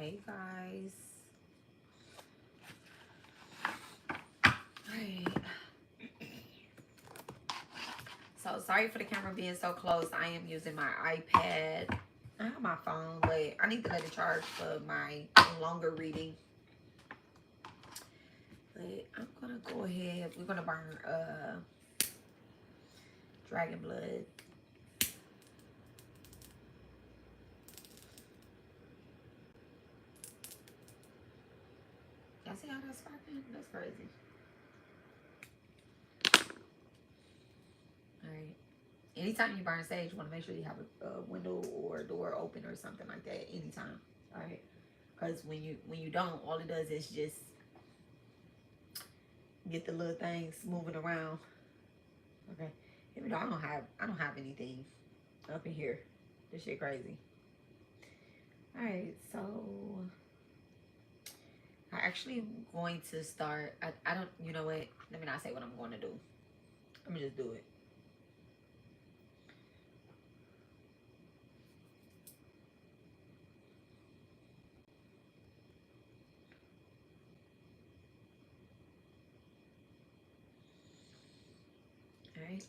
Hey guys. Alright. So sorry for the camera being so close. I am using my iPad. I have my phone, but I need to let it charge for my longer reading. But I'm gonna go ahead. We're gonna burn dragon blood. Y'all see how that's sparking? That's crazy. Alright. Anytime you burn sage, you want to make sure you have a window or a door open or something like that. Anytime. Alright. Because when you don't, all it does is just get the little things moving around. Okay. Even though I don't have anything up in here. This shit crazy. Alright, so I actually am going to start. I don't, you know what? Let me not say what I'm going to do. Let me just do it. Alright.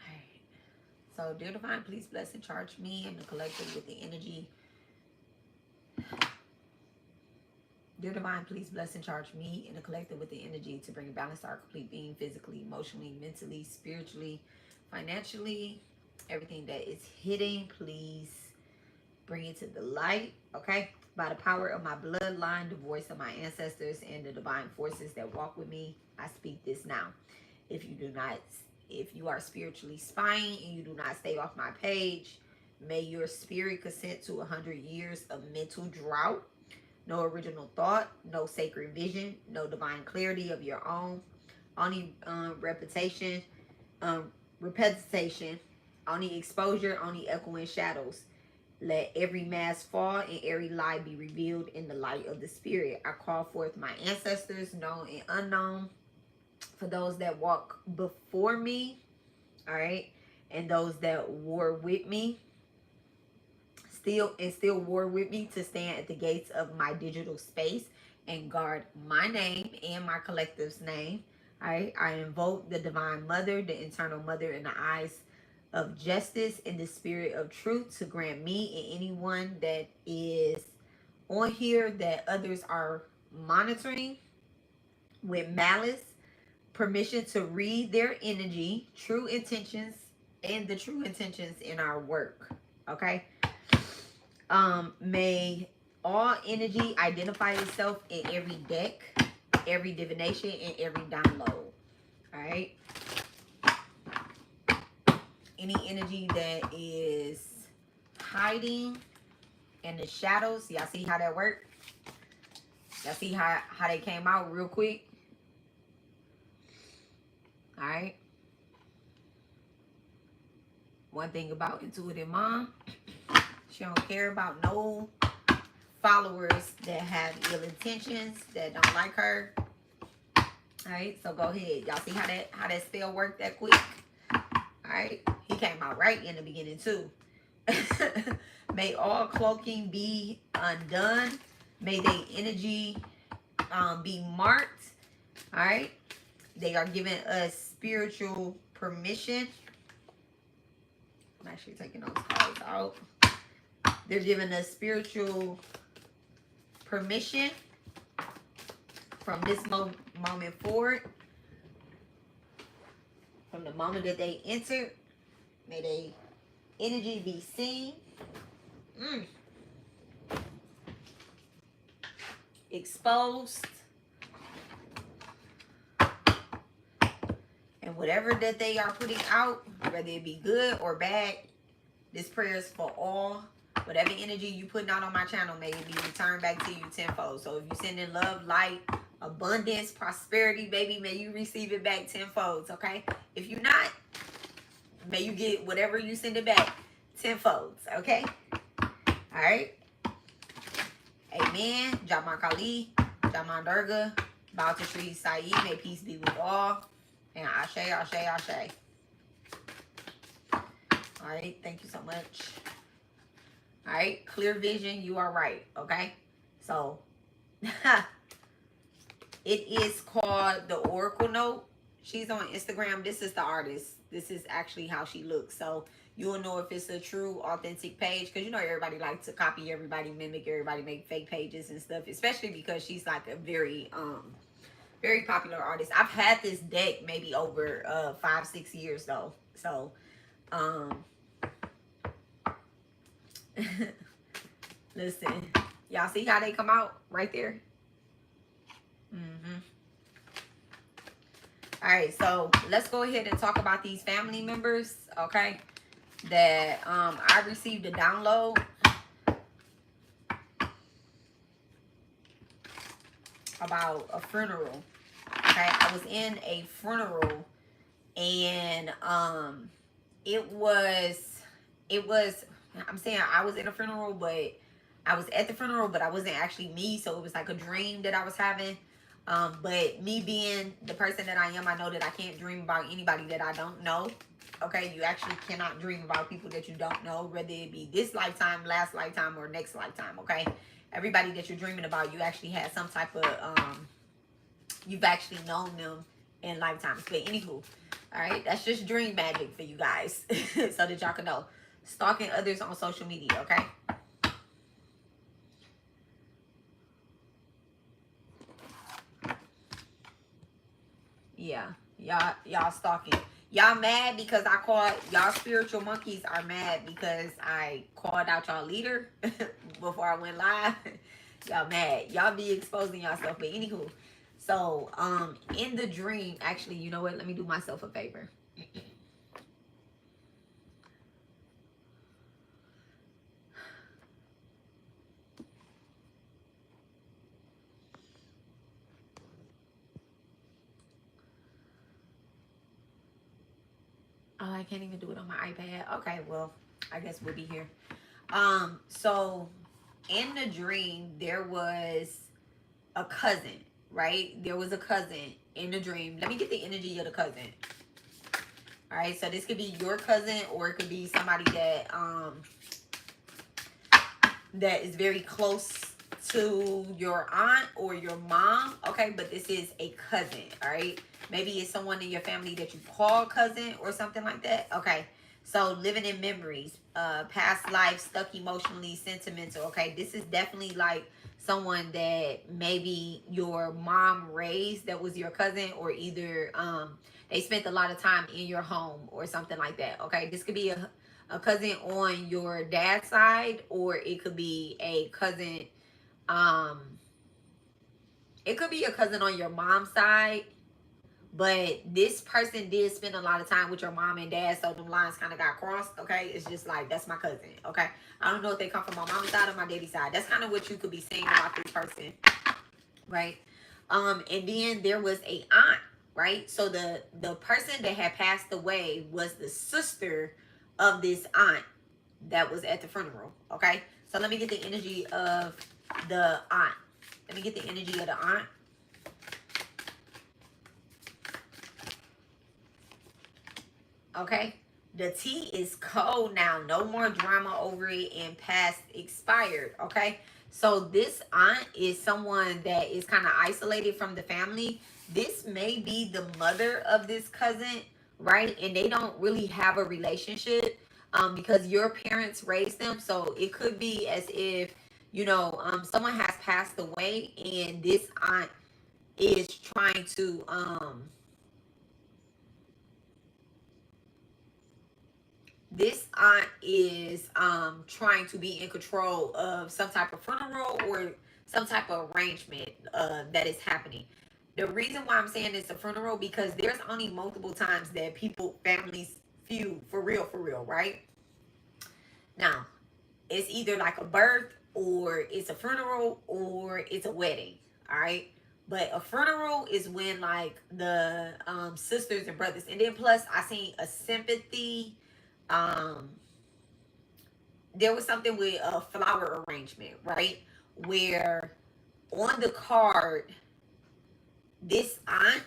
Alright. So, dear divine, please bless and charge me and the collective with the energy. Dear divine, please bless and charge me and the collective with the energy to bring balance to our complete being, physically, emotionally, mentally, spiritually, financially. Everything that is hidden, please bring it to the light. Okay? By the power of my bloodline, the voice of my ancestors, and the divine forces that walk with me, I speak this now. If you are spiritually spying and you do not stay off my page, may your spirit consent to 100 years of mental drought. No original thought, no sacred vision, no divine clarity of your own, only repetition, only exposure, only echoing shadows. Let every mask fall and every lie be revealed in the light of the spirit. I call forth my ancestors, known and unknown, for those that walk before me, all right, and those that war with me. Still war with me to stand at the gates of my digital space and guard my name and my collective's name. All right, I invoke the divine mother, the eternal mother in the eyes of justice in the spirit of truth to grant me and anyone that is on here that others are monitoring with malice permission to read their energy, true intentions, and the true intentions in our work. Okay. May all energy identify itself in every deck, every divination, and every download. All right. Any energy that is hiding in the shadows. Y'all see how that worked? Y'all see how they came out real quick? All right. One thing about intuitive mom, she don't care about no followers that have ill intentions, that don't like her. All right, so go ahead. Y'all see how that spell worked that quick? All right, he came out right in the beginning too. May all cloaking be undone. May their energy be marked. All right, they are giving us spiritual permission. I'm actually taking those cards out. They're giving us spiritual permission from this moment forward. From the moment that they entered, may their energy be seen. Exposed. And whatever that they are putting out, whether it be good or bad, this prayer is for all. Whatever energy you putting out on my channel, may it be returned back to you tenfold. So if you send in love, light, abundance, prosperity, baby, may you receive it back tenfold, okay? If you're not, may you get whatever you send it back tenfold, okay? All right? Amen. Jaman Kali, Jaman Durga, bow to Sri Sai, may peace be with all. And Ashe, Ashe, Ashe. All right, thank you so much. All right, clear vision, you are right. Okay, so it is called the Oracle Note. She's on Instagram. This is the artist. This is actually how she looks. So you will know if it's a true, authentic page, because you know everybody likes to copy everybody, mimic everybody, make fake pages and stuff. Especially because she's like a very very popular artist. I've had this deck maybe over 5-6 years though. So listen, y'all see how they come out right there? All right, so let's go ahead and talk about these family members, okay? That I received a download about a funeral. Okay, I was in a funeral, and it was I'm saying I was in a funeral, but I was at the funeral, but I wasn't actually me, so it was like a dream that I was having. But me being the person that I am, I know that I can't dream about anybody that I don't know. Okay, you actually cannot dream about people that you don't know, whether it be this lifetime, last lifetime, or next lifetime. Okay, everybody that you're dreaming about, you actually had some type of you've actually known them in lifetimes. But anywho, all right, that's just dream magic for you guys, so that y'all can know. Stalking others on social media. Okay. Yeah, y'all stalking. Y'all mad because I called y'all spiritual monkeys are mad because I called out y'all leader before I went live. Y'all mad. Y'all be exposing yourself. But anywho, so in the dream, actually, you know what? Let me do myself a favor. Oh, I can't even do it on my iPad. Okay, well, I guess we'll be here. So in the dream, there was a cousin, right? There was a cousin in the dream. Let me get the energy of the cousin. All right, so this could be your cousin, or it could be somebody that that is very close to your aunt or your mom. Okay, but this is a cousin. All right, maybe it's someone in your family that you call cousin or something like that. Okay, so living in memories, past life, stuck emotionally, sentimental. Okay, this is definitely like someone that maybe your mom raised that was your cousin, or either they spent a lot of time in your home or something like that. Okay, this could be a cousin on your dad's side, or it could be a cousin it could be a cousin on your mom's side. But this person did spend a lot of time with your mom and dad, so them lines kind of got crossed. Okay, it's just like, that's my cousin. Okay, I don't know if they come from my mom's side or my daddy's side. That's kind of what you could be saying about this person, right? And then there was a aunt, right? So the person that had passed away was the sister of this aunt that was at the funeral. Okay, so let me get the energy of the aunt. Let me get the energy of the aunt. Okay, the tea is cold now. No more drama over it, and past expired. Okay, so this aunt is someone that is kind of isolated from the family. This may be the mother of this cousin, right? And they don't really have a relationship because your parents raised them. So it could be as if, you know, someone has passed away, and this aunt is trying to this aunt is trying to be in control of some type of funeral or some type of arrangement that is happening. The reason why I'm saying it's a funeral, because there's only multiple times that families feud for real, right? Now, it's either like a birth, or it's a funeral, or it's a wedding. All right, but a funeral is when like the sisters and brothers, and then plus I seen a sympathy. There was something with a flower arrangement, right? Where on the card, this aunt,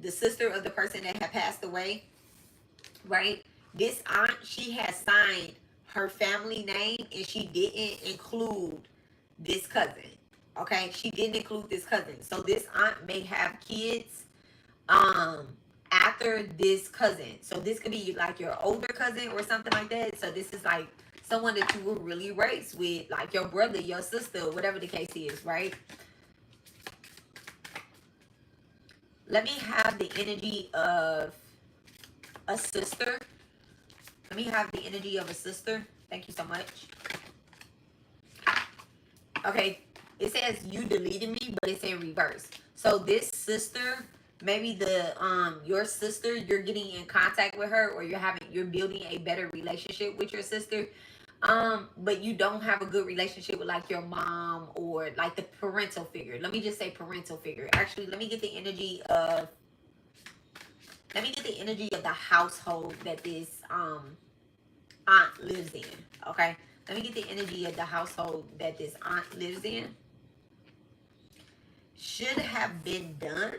the sister of the person that had passed away, right? This aunt, she has signed her family name, and she didn't include this cousin. Okay, she didn't include this cousin. So this aunt may have kids after this cousin. So this could be like your older cousin or something like that. So this is like someone that you were really raised with, like your brother, your sister, whatever the case is, right? Let me have the energy of a sister. Let me have the energy of a sister. Thank you so much. Okay, it says you deleted me, but it's in reverse. So this sister, maybe the your sister, you're getting in contact with her, or you're building a better relationship with your sister. But you don't have a good relationship with like your mom or like the parental figure. Let me just say parental figure. Actually, let me get the energy of the household that this aunt lives in. Okay, let me get the energy of the household that this aunt lives in. Should have been done.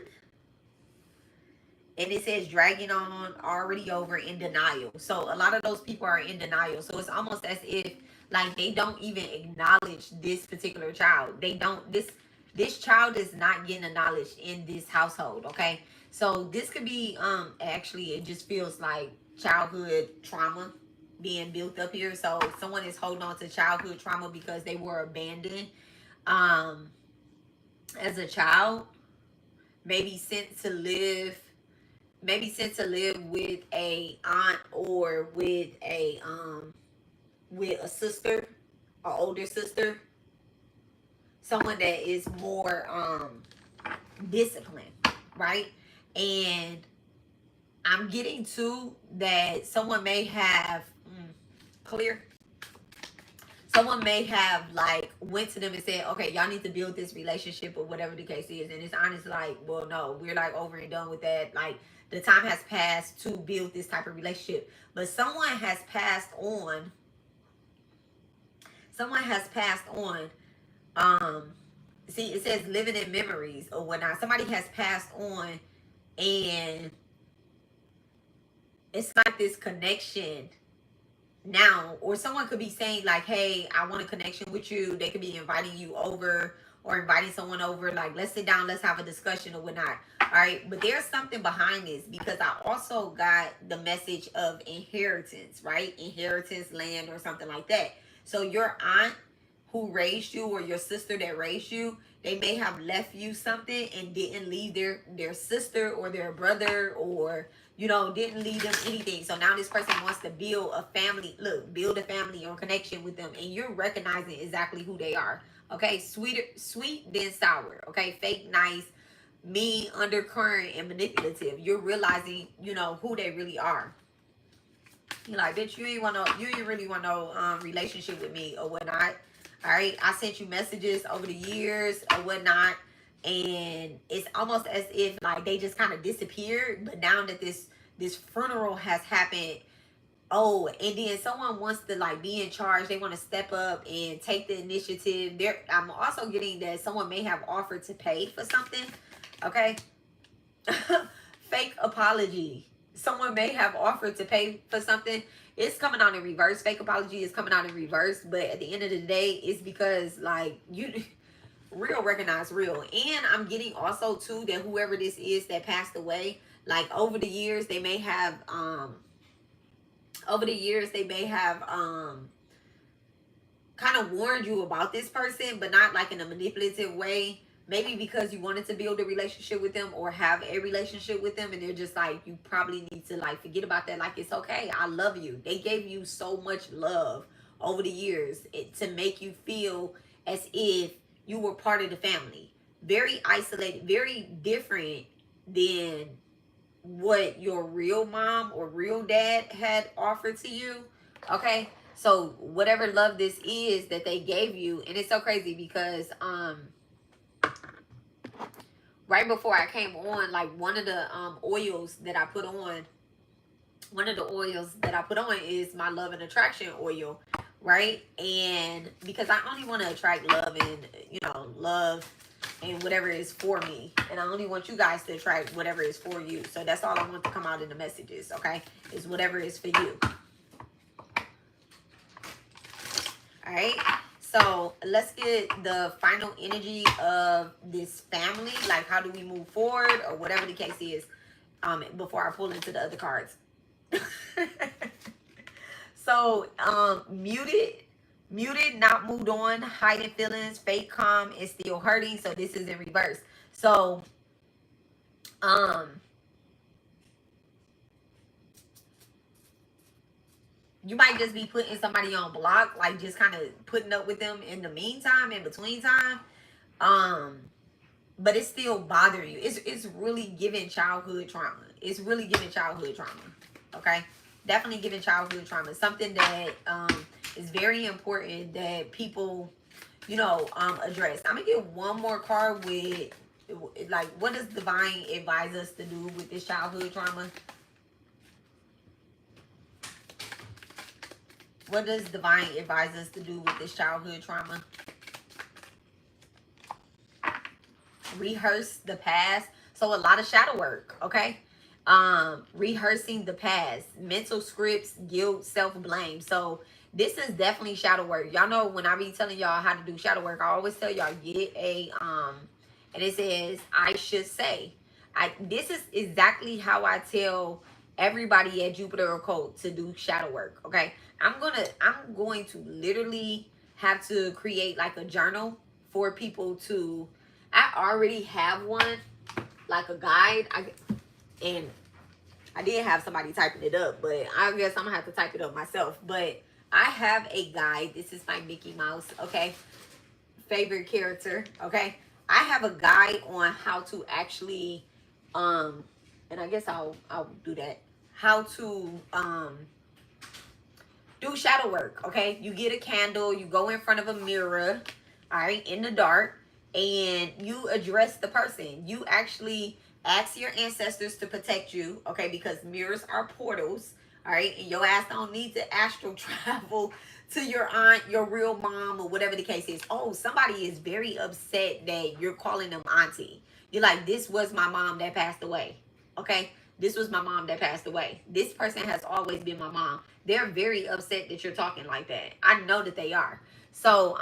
And it says dragging on, already over, in denial. So a lot of those people are in denial. So it's almost as if like they don't even acknowledge this particular child. They don't, this child is not getting acknowledged in this household. Okay, so this could be actually, it just feels like childhood trauma being built up here. So someone is holding on to childhood trauma because they were abandoned as a child, maybe sent to live with a aunt or with a sister, or older sister, someone that is more disciplined, right? And I'm getting to that someone may have clear. Someone may have like went to them and said, okay, y'all need to build this relationship or whatever the case is. And it's honestly like, well, no, we're like over and done with that. Like the time has passed to build this type of relationship. But someone has passed on. See, it says living in memories or whatnot. Somebody has passed on, and it's like this connection now, or someone could be saying like, hey, I want a connection with you. They could be inviting you over or inviting someone over, like, let's sit down, let's have a discussion or whatnot. All right, but there's something behind this, because I also got the message of inheritance, right? Inheritance, land, or something like that. So your aunt who raised you, or your sister that raised you, they may have left you something and didn't leave their sister or their brother, or didn't leave them anything. So now this person wants to build a family. Look, build a family or connection with them, and you're recognizing exactly who they are. Okay, sweet then sour. Okay, fake nice, mean, undercurrent, and manipulative. You're realizing, who they really are. You're like, bitch, you ain't really want no relationship with me or whatnot. All right, I sent you messages over the years or whatnot, and it's almost as if like they just kind of disappeared. But now that this funeral has happened, and then someone wants to like be in charge. They want to step up and take the initiative. I'm also getting that someone may have offered to pay for something. Okay, fake apology. Someone may have offered to pay for something. It's coming out in reverse. Fake apology is coming out in reverse. But at the end of the day, it's because like real recognize real. And I'm getting also too that whoever this is that passed away, like over the years they may have kind of warned you about this person, but not like in a manipulative way. Maybe because you wanted to build a relationship with them or have a relationship with them, and they're just like, you probably need to like forget about that. Like, it's okay. I love you. They gave you so much love over the years to make you feel as if you were part of the family. Very isolated, very different than what your real mom or real dad had offered to you. Okay, so whatever love this is that they gave you, and it's so crazy because right before I came on, like one of the oils that I put on, is my love and attraction oil, right? And because I only want to attract love and love and whatever is for me, and I only want you guys to attract whatever is for you. So that's all I want to come out in the messages, okay? Is whatever is for you. All right. So let's get the final energy of this family. Like, how do we move forward, or whatever the case is, before I pull into the other cards. So, muted, not moved on, hiding feelings, fake calm, is still hurting. So this is in reverse. So, you might just be putting somebody on block, like just kind of putting up with them in the meantime, in between time. But it's still bothering you. It's really giving childhood trauma. It's really giving childhood trauma. Okay? Definitely giving childhood trauma. Something that is very important that people, address. I'm gonna get one more card with, like, what does divine advise us to do with this childhood trauma? What does divine advise us to do with this childhood trauma? Rehearse the past. So a lot of shadow work, okay? Rehearsing the past, mental scripts, guilt, self-blame. So this is definitely shadow work. Y'all know when I be telling y'all how to do shadow work, I always tell y'all get a and it says I should say. This is exactly how I tell everybody at Jupiter Occult to do shadow work. Okay, I'm going to literally have to create like a journal for people to. I already have one, like a guide. And I did have somebody typing it up, but I guess I'm gonna have to type it up myself. But I have a guide. This is my Mickey Mouse, okay? Favorite character, okay? I have a guide on how to actually, and I guess I'll do that. How to do shadow work, okay? You get a candle, you go in front of a mirror, all right, in the dark, and you address the person. You actually ask your ancestors to protect you, okay? Because mirrors are portals, all right? And your ass don't need to astral travel to your aunt, your real mom, or whatever the case is. Oh, somebody is very upset that you're calling them auntie. You're like, this was my mom that passed away, okay? This was my mom that passed away. This person has always been my mom. They're very upset that you're talking like that. I know that they are. So,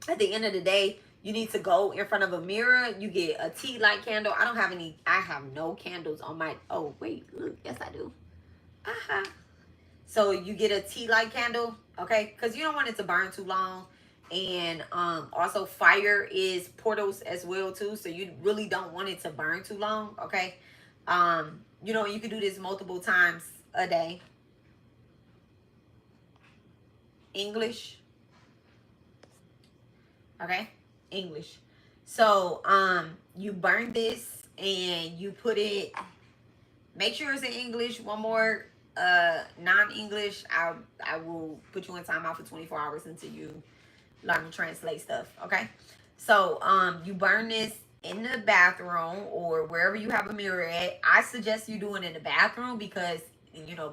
at the end of the day, you need to go in front of a mirror. You get a tea light candle. I don't have any. I have no candles on my. Oh wait, look. Yes, I do. So you get a tea light candle, okay? Because you don't want it to burn too long. And also fire is portals as well too. So you really don't want it to burn too long, okay? You can do this multiple times a day. English. Okay? English. So you burn this and you put it, make sure it's in English. One more non-English, I will put you in timeout for 24 hours until you learn to translate stuff. Okay? So you burn this in the bathroom or wherever you have a mirror at. I suggest you do it in the bathroom because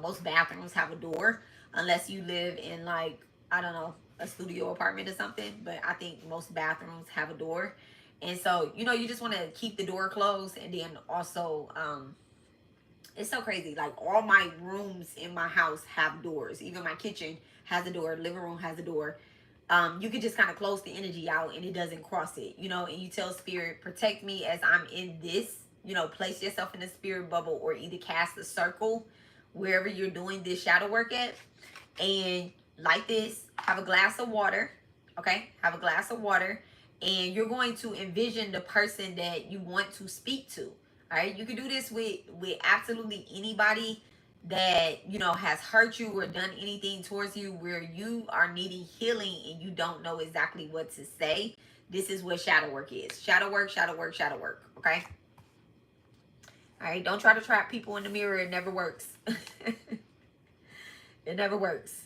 most bathrooms have a door, unless you live in, like, I don't know, a studio apartment or something. But I think most bathrooms have a door. And so you just want to keep the door closed. And then also it's so crazy, like all my rooms in my house have doors. Even my kitchen has a door, living room has a door. You can just kind of close the energy out and it doesn't cross it, and you tell spirit, protect me as I'm in this, place yourself in the spirit bubble, or either cast a circle wherever you're doing this shadow work at. And like this, have a glass of water, okay? Have a glass of water, and you're going to envision the person that you want to speak to, all right? You can do this with absolutely anybody that has hurt you or done anything towards you where you are needing healing and you don't know exactly what to say. This is what shadow work is. Shadow work, shadow work, shadow work, okay? All right, don't try to trap people in the mirror. It never works. It never works.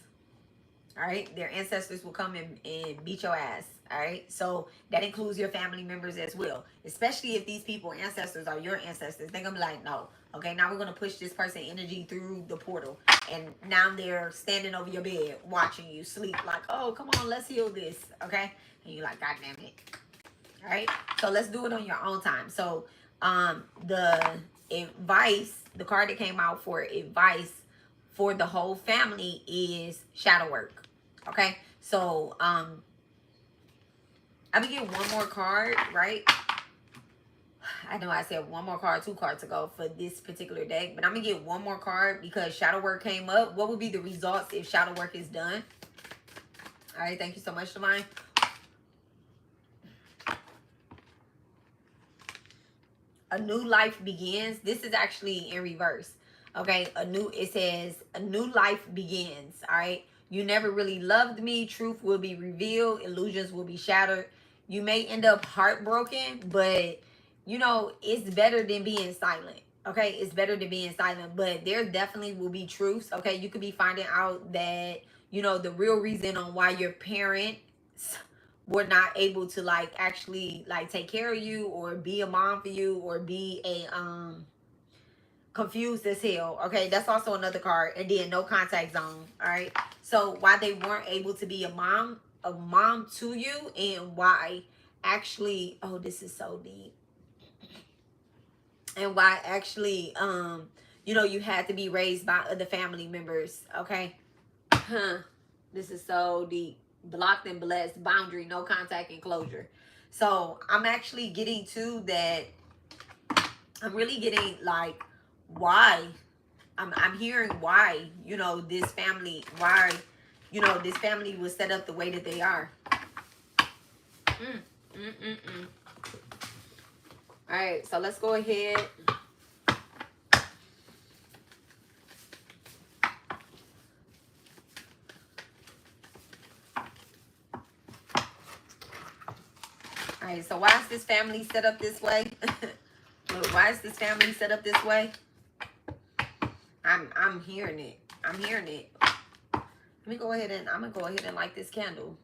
All right, their ancestors will come and beat your ass. All right, so that includes your family members as well, especially if these people ancestors are your ancestors. They're gonna be like, no, okay, now we're gonna push this person energy through the portal, and now they're standing over your bed watching you sleep, like, oh, come on, let's heal this, okay? And you're like, god damn it. All right, so let's do it on your own time. So the advice, the card that came out for advice for the whole family is shadow work. Okay, so I'm gonna get one more card, right? I know I said one more card, 2 cards ago for this particular deck, but I'm gonna get one more card because shadow work came up. What would be the results if shadow work is done? All right, thank you so much, Divine. A new life begins. This is actually in reverse. Okay, it says a new life begins. All right, you never really loved me. Truth will be revealed. Illusions will be shattered. You may end up heartbroken, but you know it's better than being silent. Okay, it's better than being silent, but there definitely will be truths. Okay, you could be finding out that you know the real reason on why your parents were not able to like actually like take care of you or be a mom for you or be a confused as hell. Okay, that's also another card. And then no contact zone. All right, so why they weren't able to be a mom to you, and why actually, oh, this is so deep, and why actually you know you had to be raised by other family members. Okay, this is so deep. Blocked and blessed, boundary, no contact, and closure. So I'm actually getting to that. I'm really getting like why. I'm hearing why, you know, this family, why, you know, this family was set up the way that they are. All right, so let's go ahead. All right, so why is this family set up this way? Look, why is this family set up this way? I'm hearing it. I'm hearing it. Let me go ahead and I'm gonna go ahead and light this candle.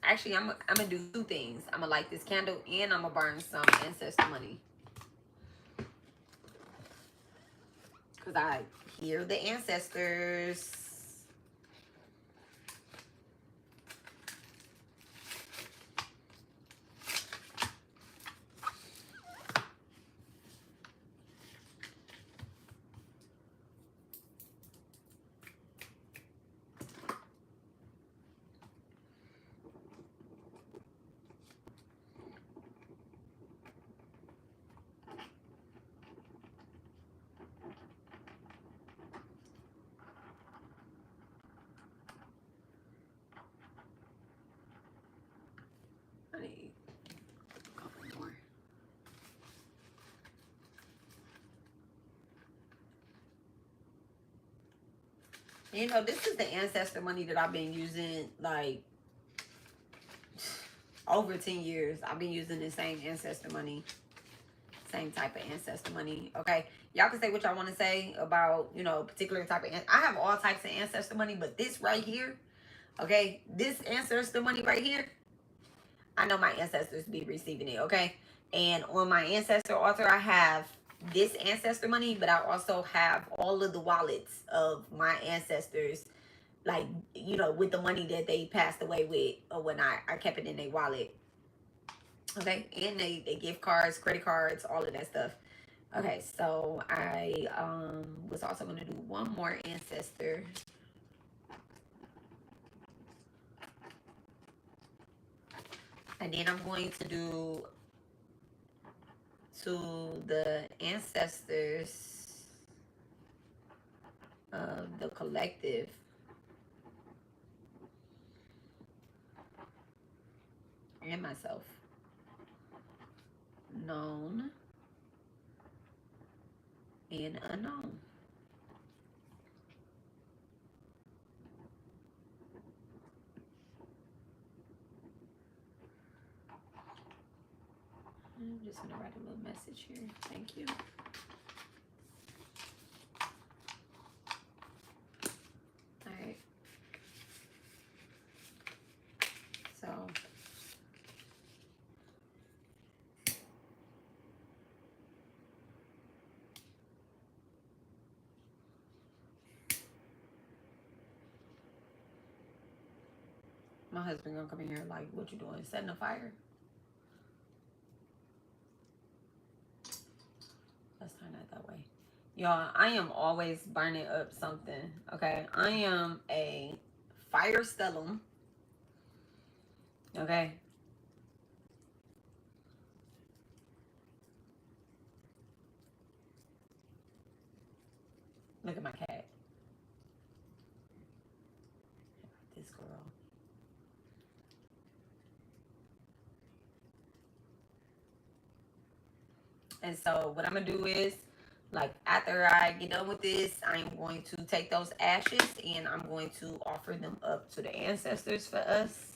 Actually, I'm gonna do 2 things. I'm gonna light this candle and I'm gonna burn some ancestor money. Because I hear the ancestors. I need a couple more. You know, this is the ancestor money that I've been using like over 10 years. I've been using the same ancestor money. Same type of ancestor money. Okay. Y'all can say what y'all want to say about, you know, particular type of I have all types of ancestor money, but this right here, okay, this ancestor money right here, I know my ancestors be receiving it, okay? And on my ancestor altar, I have this ancestor money, but I also have all of the wallets of my ancestors, like, you know, with the money that they passed away with, or when I kept it in their wallet. Okay, and they gift cards, credit cards, all of that stuff. Okay, so I was also going to do one more ancestor. And then I'm going to do to the ancestors of the collective. And myself. Known and unknown. I'm just going to write a little message here. Thank you. All right. So my husband gonna come in here like, what you doing? Setting a fire? Let's turn that way. Y'all, I am always burning up something. Okay, I am a fire stellum. Okay. Look at my cat. This girl. And so what I'm going to do is, like, after I get done with this, I'm going to take those ashes and I'm going to offer them up to the ancestors for us.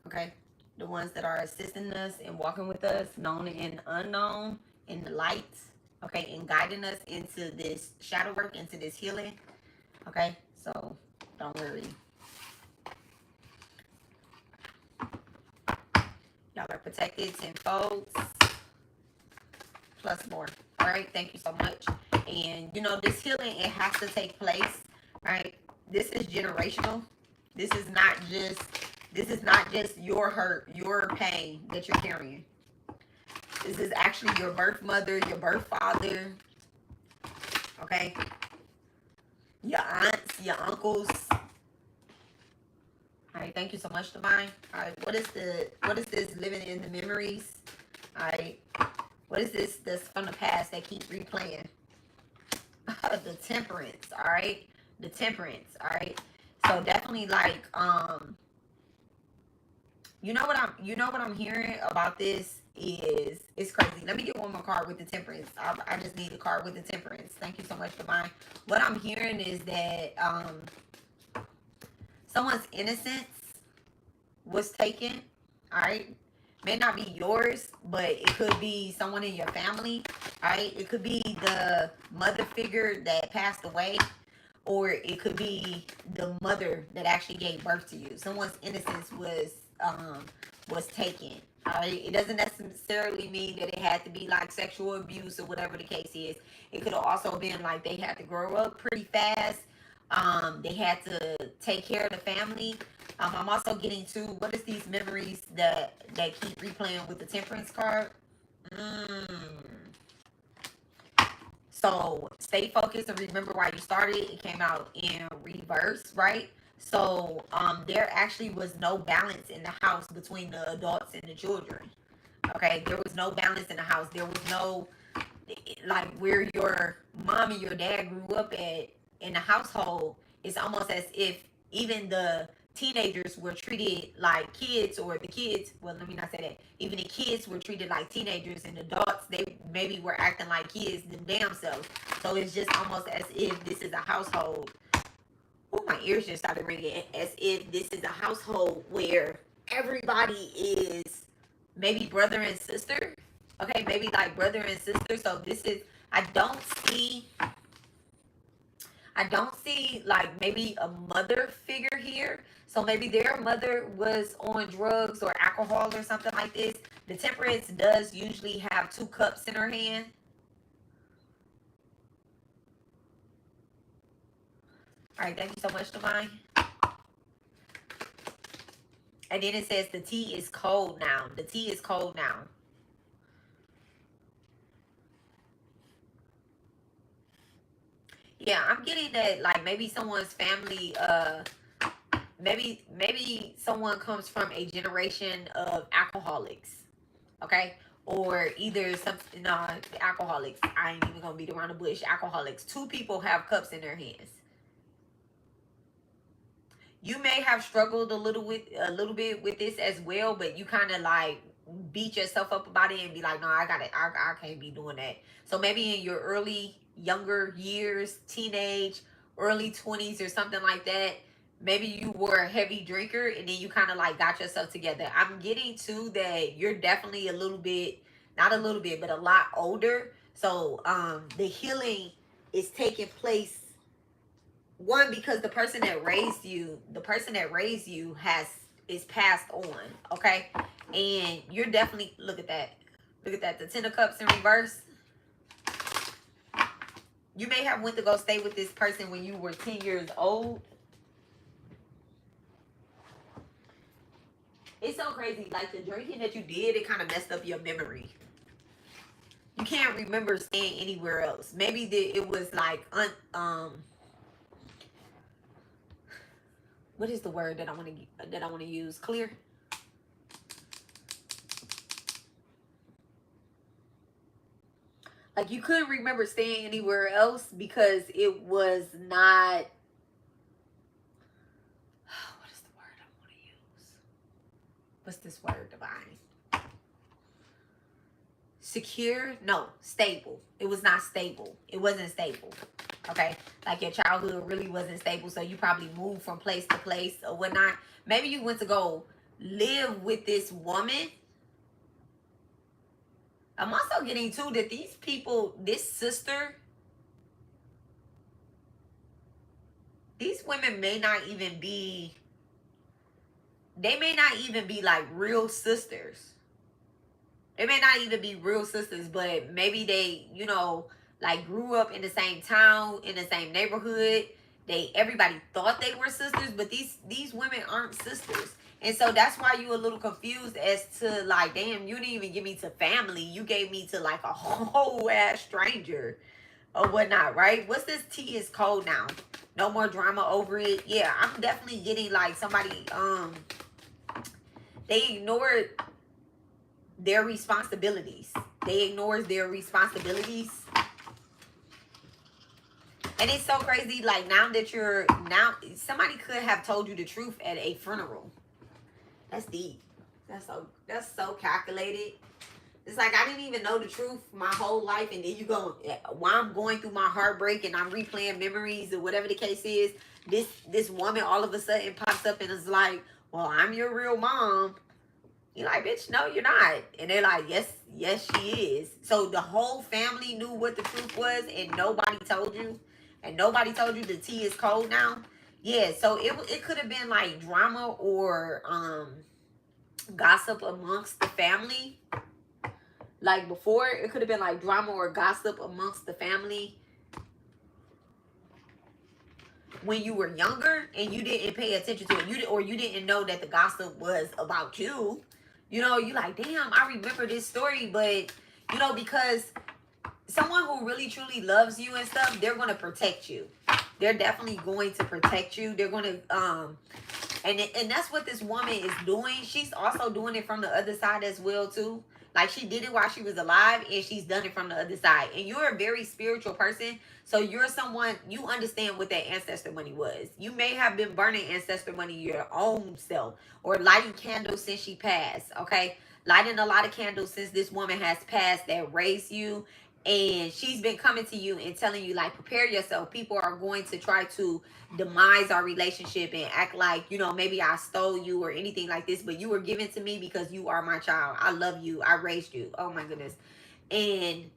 Okay? The ones that are assisting us and walking with us, known and unknown, in the light. Okay? And guiding us into this shadow work, into this healing. Okay? So, don't worry. Y'all are protected tenfold. Plus more. All right, thank you so much. And you know, this healing, it has to take place. All right, this is generational. This is not just your hurt, your pain that you're carrying. This is actually your birth mother, your birth father. Okay, your aunts, your uncles. All right, thank you so much, Divine. All right, what is this living in the memories? All right. What is this that's from the past that keep replaying? The temperance, all right? The temperance, all right? So definitely, like, you know what I'm hearing about this is, it's crazy. Let me get one more card with the temperance. I just need a card with the temperance. Thank you so much, Divine. What I'm hearing is that someone's innocence was taken, all right? May not be yours, but it could be someone in your family, right? It could be the mother figure that passed away, or it could be the mother that actually gave birth to you. Someone's innocence was taken, all right? It doesn't necessarily mean that it had to be like sexual abuse or whatever the case is. It could have also been like they had to grow up pretty fast. They had to take care of the family. I'm also getting to, what is these memories that keep replaying with the temperance card? So stay focused and remember why you started. It came out in reverse, right? So there actually was no balance in the house between the adults and the children. Okay, there was no balance in the house. There was no, like, where your mom and your dad grew up at in the household. It's almost as if even the teenagers were treated like kids, or the kids, well, let me not say that, even the kids were treated like teenagers, and adults, they maybe were acting like kids them damn selves. So it's just almost as if this is a household. Oh, my ears just started ringing. As if this is a household where everybody is maybe brother and sister. Okay, maybe like brother and sister. So this is, I don't see like maybe a mother figure here. So maybe their mother was on drugs or alcohol or something like this. The temperance does usually have 2 cups in her hand. All right, thank you so much, Divine. And then it says the tea is cold now. The tea is cold now. Yeah, I'm getting that, like, maybe someone's family, maybe someone comes from a generation of alcoholics, okay? Or either something, no, alcoholics. I ain't even gonna beat around the bush. Alcoholics. 2 people have cups in their hands. You may have struggled a little bit with this as well, but you kind of like beat yourself up about it and be like, no, I got it. I can't be doing that. So maybe in your younger years, teenage, early 20s or something like that, maybe you were a heavy drinker and then you kind of like got yourself together. I'm getting to that you're definitely a little bit, not a little bit, but a lot older. So the healing is taking place, one, because the person that raised you is passed on, okay? And you're definitely, look at that, the 10 of cups in reverse. You may have went to go stay with this person when you were 10 years old. It's so crazy, like the drinking that you did, it kind of messed up your memory. You can't remember staying anywhere else. Maybe it was like what is the word that I want to use? Clear. Like you couldn't remember staying anywhere else because it was not. What is the word I want to use? What's this word, Divine? Secure? No, stable. It was not stable. It wasn't stable. Okay, like your childhood really wasn't stable, so you probably moved from place to place or whatnot. Maybe you went to go live with this woman. I'm also getting too that these people, this sister, these women may not even be, they may not even be like real sisters. They may not even be real sisters, but maybe they, you know, like grew up in the same town, in the same neighborhood. Everybody thought they were sisters, but these women aren't sisters. And so that's why you a little confused as to like, damn, you didn't even give me to family. You gave me to like a whole ass stranger or whatnot, right? What's this T is cold now? No more drama over it. Yeah, I'm definitely getting like somebody, they ignored their responsibilities. They ignores their responsibilities. And it's so crazy, like now somebody could have told you the truth at a funeral. That's deep. That's so calculated. It's like I didn't even know the truth my whole life, and then you go while I'm going through my heartbreak and I'm replaying memories or whatever the case is, this woman all of a sudden pops up and is like, well, I'm your real mom. You're like, bitch, no, you're not. And they're like, yes, she is. So the whole family knew what the truth was and nobody told you. And nobody told you the tea is cold now. Yeah, so it could have been like drama or gossip amongst the family. Like before, it could have been like drama or gossip amongst the family when you were younger and you didn't pay attention to it. You didn't know that the gossip was about you. You know, you like, damn, I remember this story, but, you know, because someone who really, truly loves you and stuff, they're going to protect you. They're definitely going to protect you. They're going to, and that's what this woman is doing. She's also doing it from the other side as well, too. Like, she did it while she was alive, and she's done it from the other side. And you're a very spiritual person, so you're someone, you understand what that ancestor money was. You may have been burning ancestor money your own self, or lighting candles since she passed, okay? Lighting a lot of candles since this woman has passed that raised you. And she's been coming to you and telling you, like, prepare yourself. People are going to try to demise our relationship and act like, you know, maybe I stole you or anything like this. But you were given to me because you are my child. I love you. I raised you. Oh, my goodness. And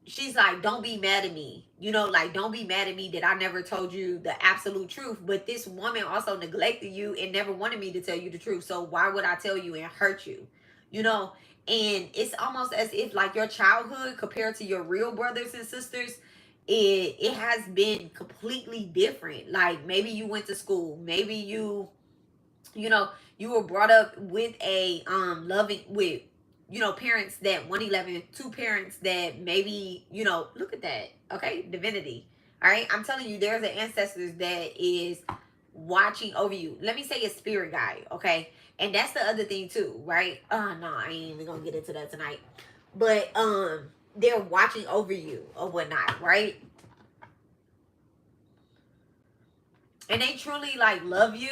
she's like, don't be mad at me. You know, like, don't be mad at me that I never told you the absolute truth. But this woman also neglected you and never wanted me to tell you the truth. So why would I tell you and hurt you? You know? And it's almost as if like your childhood compared to your real brothers and sisters, it has been completely different. Like maybe you went to school, maybe you know, you were brought up with a loving with, you know, parents that 111, two parents that maybe, you know, look at that. Okay, divinity. All right, I'm telling you, there's an ancestors that is watching over you. Let me say a spirit guide, okay? And that's the other thing too, right? No, I ain't even gonna get into that tonight. But they're watching over you or whatnot, right? And they truly like love you.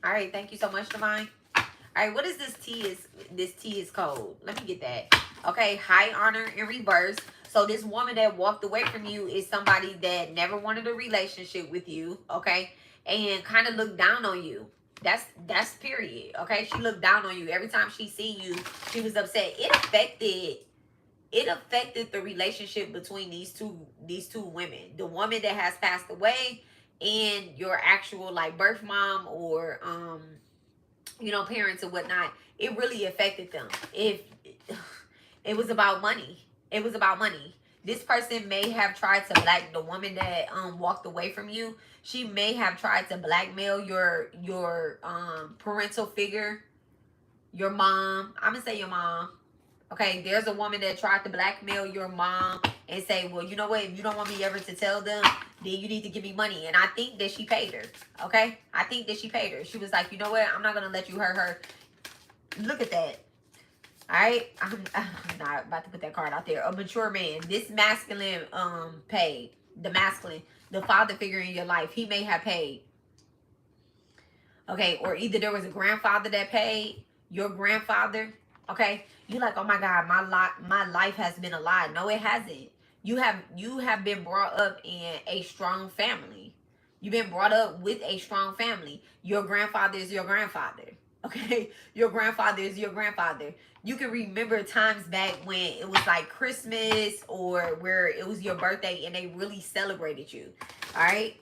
All right, thank you so much, Divine. All right, what is this T is cold? Let me get that. Okay, high honor in reverse. So this woman that walked away from you is somebody that never wanted a relationship with you, okay? And kind of looked down on you. That's period, okay? She looked down on you. Every time she seen you, she was upset. It affected the relationship between these two women. The woman that has passed away and your actual like birth mom or you know, parents or whatnot. It really affected them. If it was about money. It was about money. This person may have tried to the woman that walked away from you. She may have tried to blackmail your parental figure, your mom. I'm gonna say your mom. Okay, there's a woman that tried to blackmail your mom and say, well, you know what, if you don't want me ever to tell them, then you need to give me money. And I think that she paid her. Okay, I think that she paid her. She was like, you know what, I'm not gonna let you hurt her. Look at that. All right, I'm not about to put that card out there. A mature man, this masculine paid. The masculine, the father figure in your life, he may have paid. Okay, or either there was a grandfather that paid, your grandfather. Okay, you like, oh my God, my life has been a lie. No, it hasn't. You have been brought up in a strong family. You've been brought up with a strong family. Your grandfather is your grandfather. Okay, your grandfather is your grandfather. You can remember times back when it was like Christmas or where it was your birthday and they really celebrated you. All right.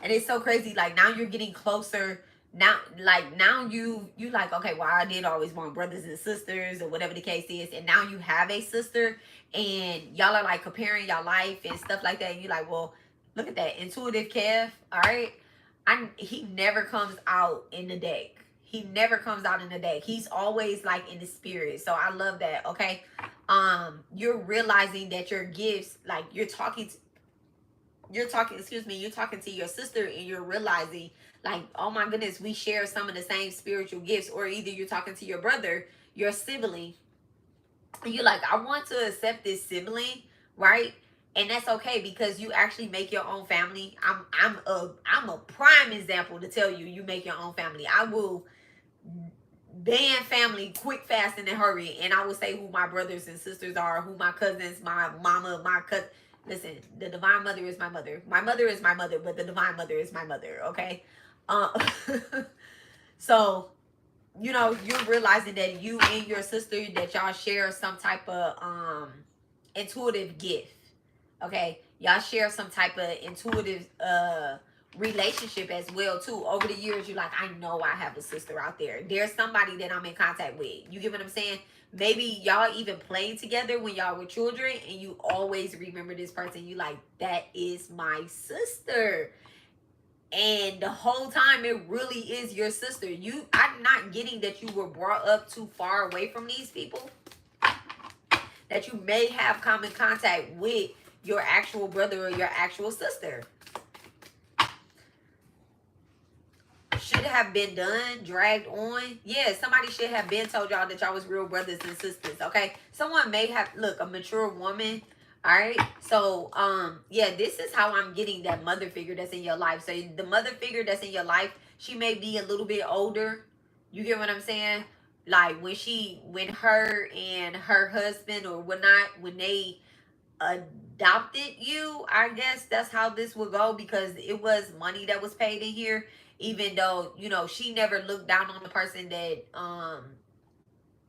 And it's so crazy. Like now you're getting closer. Now, like now you like, okay, well, I did always want brothers and sisters or whatever the case is. And now you have a sister and y'all are like comparing your life and stuff like that. And you're like, well, look at that. Intuitive Kev. All right. He never comes out in the deck. He never comes out in the deck. He's always like in the spirit. So I love that. Okay. You're realizing that your gifts, like you're talking to your sister and you're realizing like, oh my goodness, we share some of the same spiritual gifts. Or either you're talking to your brother, your sibling, and you're like, I want to accept this sibling, right? And that's okay because you actually make your own family. I'm a prime example to tell you make your own family. I will band family quick, fast, in a hurry, and I will say who my brothers and sisters are, who my cousins, my mama, my cousin. Listen, the divine mother is my mother. My mother is my mother, but the divine mother is my mother. Okay, so you know you're realizing that you and your sister that y'all share some type of intuitive gift. Okay, y'all share some type of intuitive relationship as well too. Over the years, you're like, I know I have a sister out there. There's somebody that I'm in contact with. You get what I'm saying? Maybe y'all even played together when y'all were children and you always remember this person. You like, that is my sister. And the whole time it really is your sister. I'm not getting that you were brought up too far away from these people, that you may have come in contact with your actual brother or your actual sister. Should have been done, dragged on. Yeah, somebody should have been told y'all that y'all was real brothers and sisters. Okay, someone may have, look, a mature woman. All right, so yeah, this is how I'm getting that mother figure that's in your life. So the mother figure that's in your life, she may be a little bit older. You get what I'm saying? Like when her and her husband or whatnot, when they adopted you, I guess that's how this would go, because it was money that was paid in here. Even though, you know, she never looked down on the person that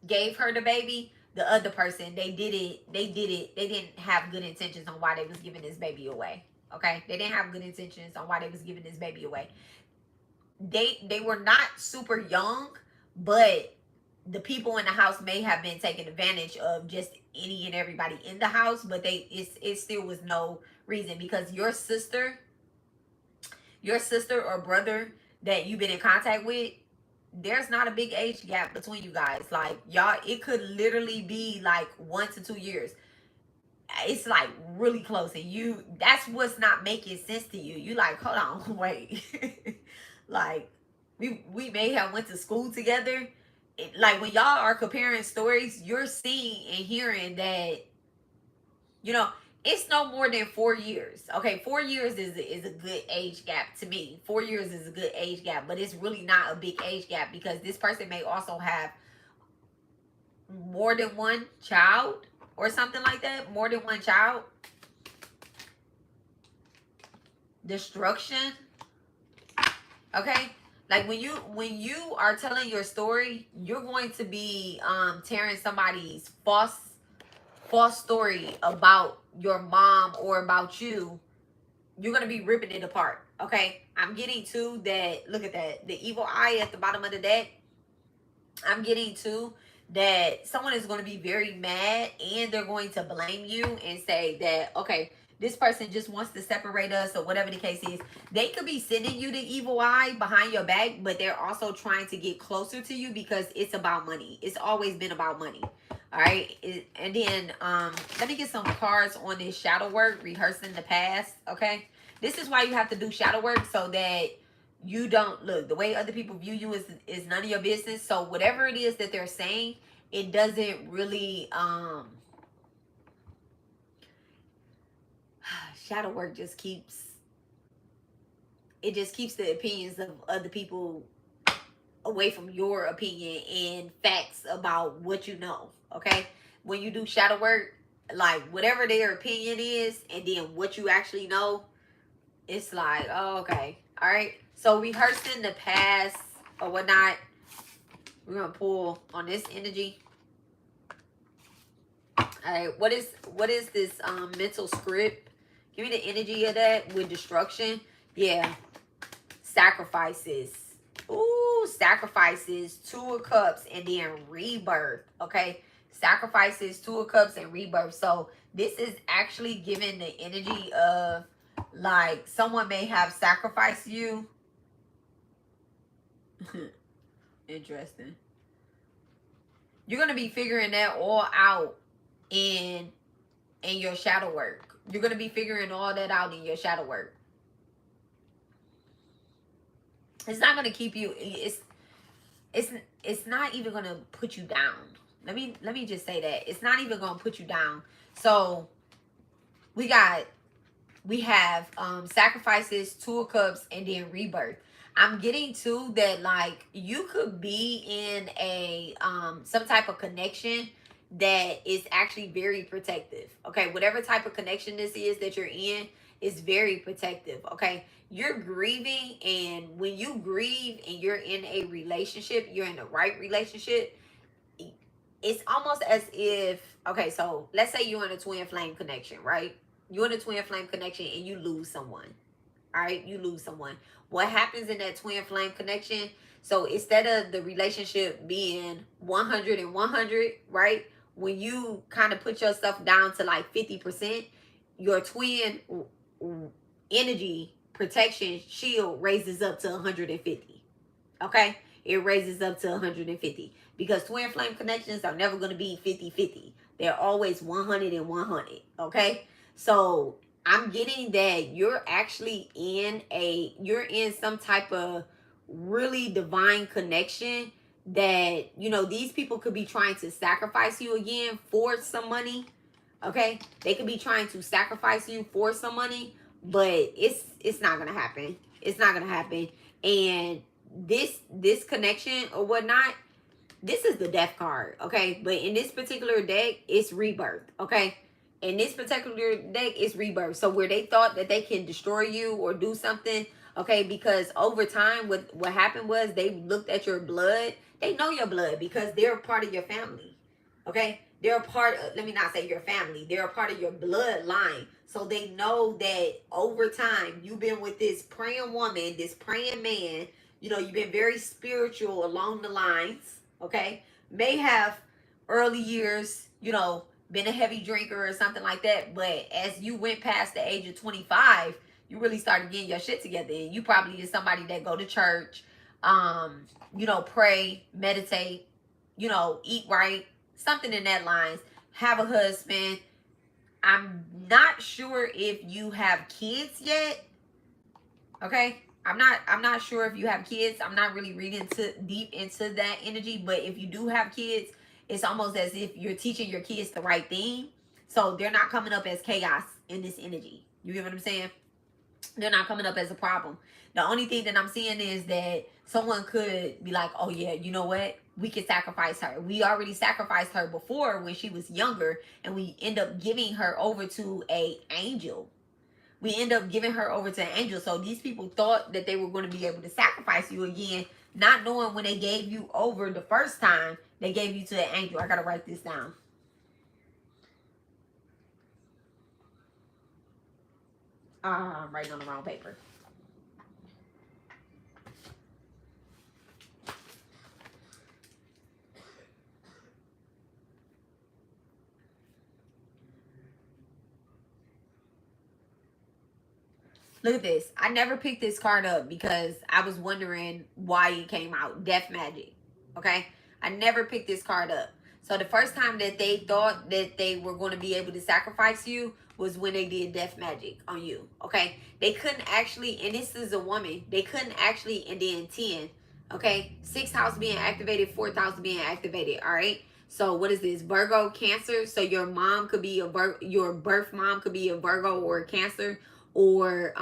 gave her the baby. The other person, they didn't have good intentions on why they was giving this baby away. Okay, they didn't have good intentions on why they was giving this baby away. They were not super young, but the people in the house may have been taking advantage of just any and everybody in the house, but it still was no reason, because your sister or brother that you've been in contact with, there's not a big age gap between you guys. Like y'all, it could literally be like 1 to 2 years. It's like really close, and that's what's not making sense to you. You like, hold on, wait. Like we may have went to school together. Like when y'all are comparing stories, you're seeing and hearing that, you know, it's no more than 4 years. Okay, 4 years is a good age gap to me. 4 years is a good age gap, but it's really not a big age gap, because this person may also have more than one child or something like that. More than one child. Destruction. Okay, like when you are telling your story, you're going to be tearing somebody's false story about your mom or about you. You're going to be ripping it apart. Okay, I'm getting to that. Look at that, the evil eye at the bottom of the deck. I'm getting to that someone is going to be very mad, and they're going to blame you and say that, okay, this person just wants to separate us or whatever the case is. They could be sending you the evil eye behind your back, but they're also trying to get closer to you because it's about money. It's always been about money. All right. And then let me get some cards on this shadow work, rehearsing the past. Okay. This is why you have to do shadow work, so that you don't look the way other people view you is none of your business. So whatever it is that they're saying, it doesn't really shadow work just keeps the opinions of other people away from your opinion and facts about what you know. Okay, when you do shadow work, like whatever their opinion is and then what you actually know, it's like, oh, okay, all right. So rehearsing the past or whatnot, we're gonna pull on this energy. All right, what is this mental script? Give me the energy of that with destruction. Yeah, sacrifices. Ooh, sacrifices, 2 of Cups, and then rebirth. Okay, sacrifices, 2 of Cups, and rebirth. So this is actually giving the energy of like someone may have sacrificed you. Interesting. You're gonna be figuring that all out in your shadow work. You're gonna be figuring all that out in your shadow work. It's not gonna keep you. It's not even gonna put you down. Let me just say that it's not even gonna put you down. So we have sacrifices, 2 of Cups, and then rebirth. I'm getting to that, like you could be in a some type of connection that is actually very protective. Okay, whatever type of connection this is that you're in is very protective. Okay, you're grieving, and when you grieve and you're in a relationship, you're in the right relationship, it's almost as if, okay, so let's say you're in a twin flame connection, right? You're in a twin flame connection and you lose someone. All right, you lose someone. What happens in that twin flame connection? So instead of the relationship being 100 and 100, right? When you kind of put yourself down to like 50%, your twin energy protection shield raises up to 150. Okay? It raises up to 150 because twin flame connections are never going to be 50-50. They're always 100 and 100. Okay? So I'm getting that you're actually you're in some type of really divine connection that, you know, these people could be trying to sacrifice you again for some money. Okay? They could be trying to sacrifice you for some money, but it's not gonna happen. It's not gonna happen. And this connection or whatnot, this is the death card, okay? But in this particular deck, it's rebirth, okay? In this particular deck, it's rebirth. So where they thought that they can destroy you or do something, okay? Because over time, what happened was they looked at your blood. They know your blood because they're a part of your family, okay? They're a part of, let me not say your family. They're a part of your bloodline. So they know that over time, you've been with this praying woman, this praying man. You know, you've been very spiritual along the lines, okay? May have early years, you know, been a heavy drinker or something like that. But as you went past the age of 25, you really started getting your shit together. And you probably is somebody that go to church, you know, pray, meditate, you know, eat right, something in that lines, have a husband. I'm not sure if you have kids yet. Okay? I'm not sure if you have kids. I'm not really reading deep into that energy, but if you do have kids, it's almost as if you're teaching your kids the right thing. So they're not coming up as chaos in this energy. You get what I'm saying? They're not coming up as a problem. The only thing that I'm seeing is that someone could be like, oh yeah, you know what? We could sacrifice her. We already sacrificed her before when she was younger, and we end up giving her over to an angel. We end up giving her over to an angel. So these people thought that they were going to be able to sacrifice you again, not knowing when they gave you over the first time, they gave you to an angel. I got to write this down. I'm writing on the wrong paper. Look at this. I never picked this card up because I was wondering why it came out. Death Magic. Okay? I never picked this card up. So the first time that they thought that they were going to be able to sacrifice you was when they did death magic on you. Okay, they couldn't actually, and this is a woman, they couldn't actually, and then 10. Okay, 6th house being activated, 4th house being activated. All right. So what is this? Virgo, Cancer. So your mom could be your birth mom could be a Virgo or a Cancer, or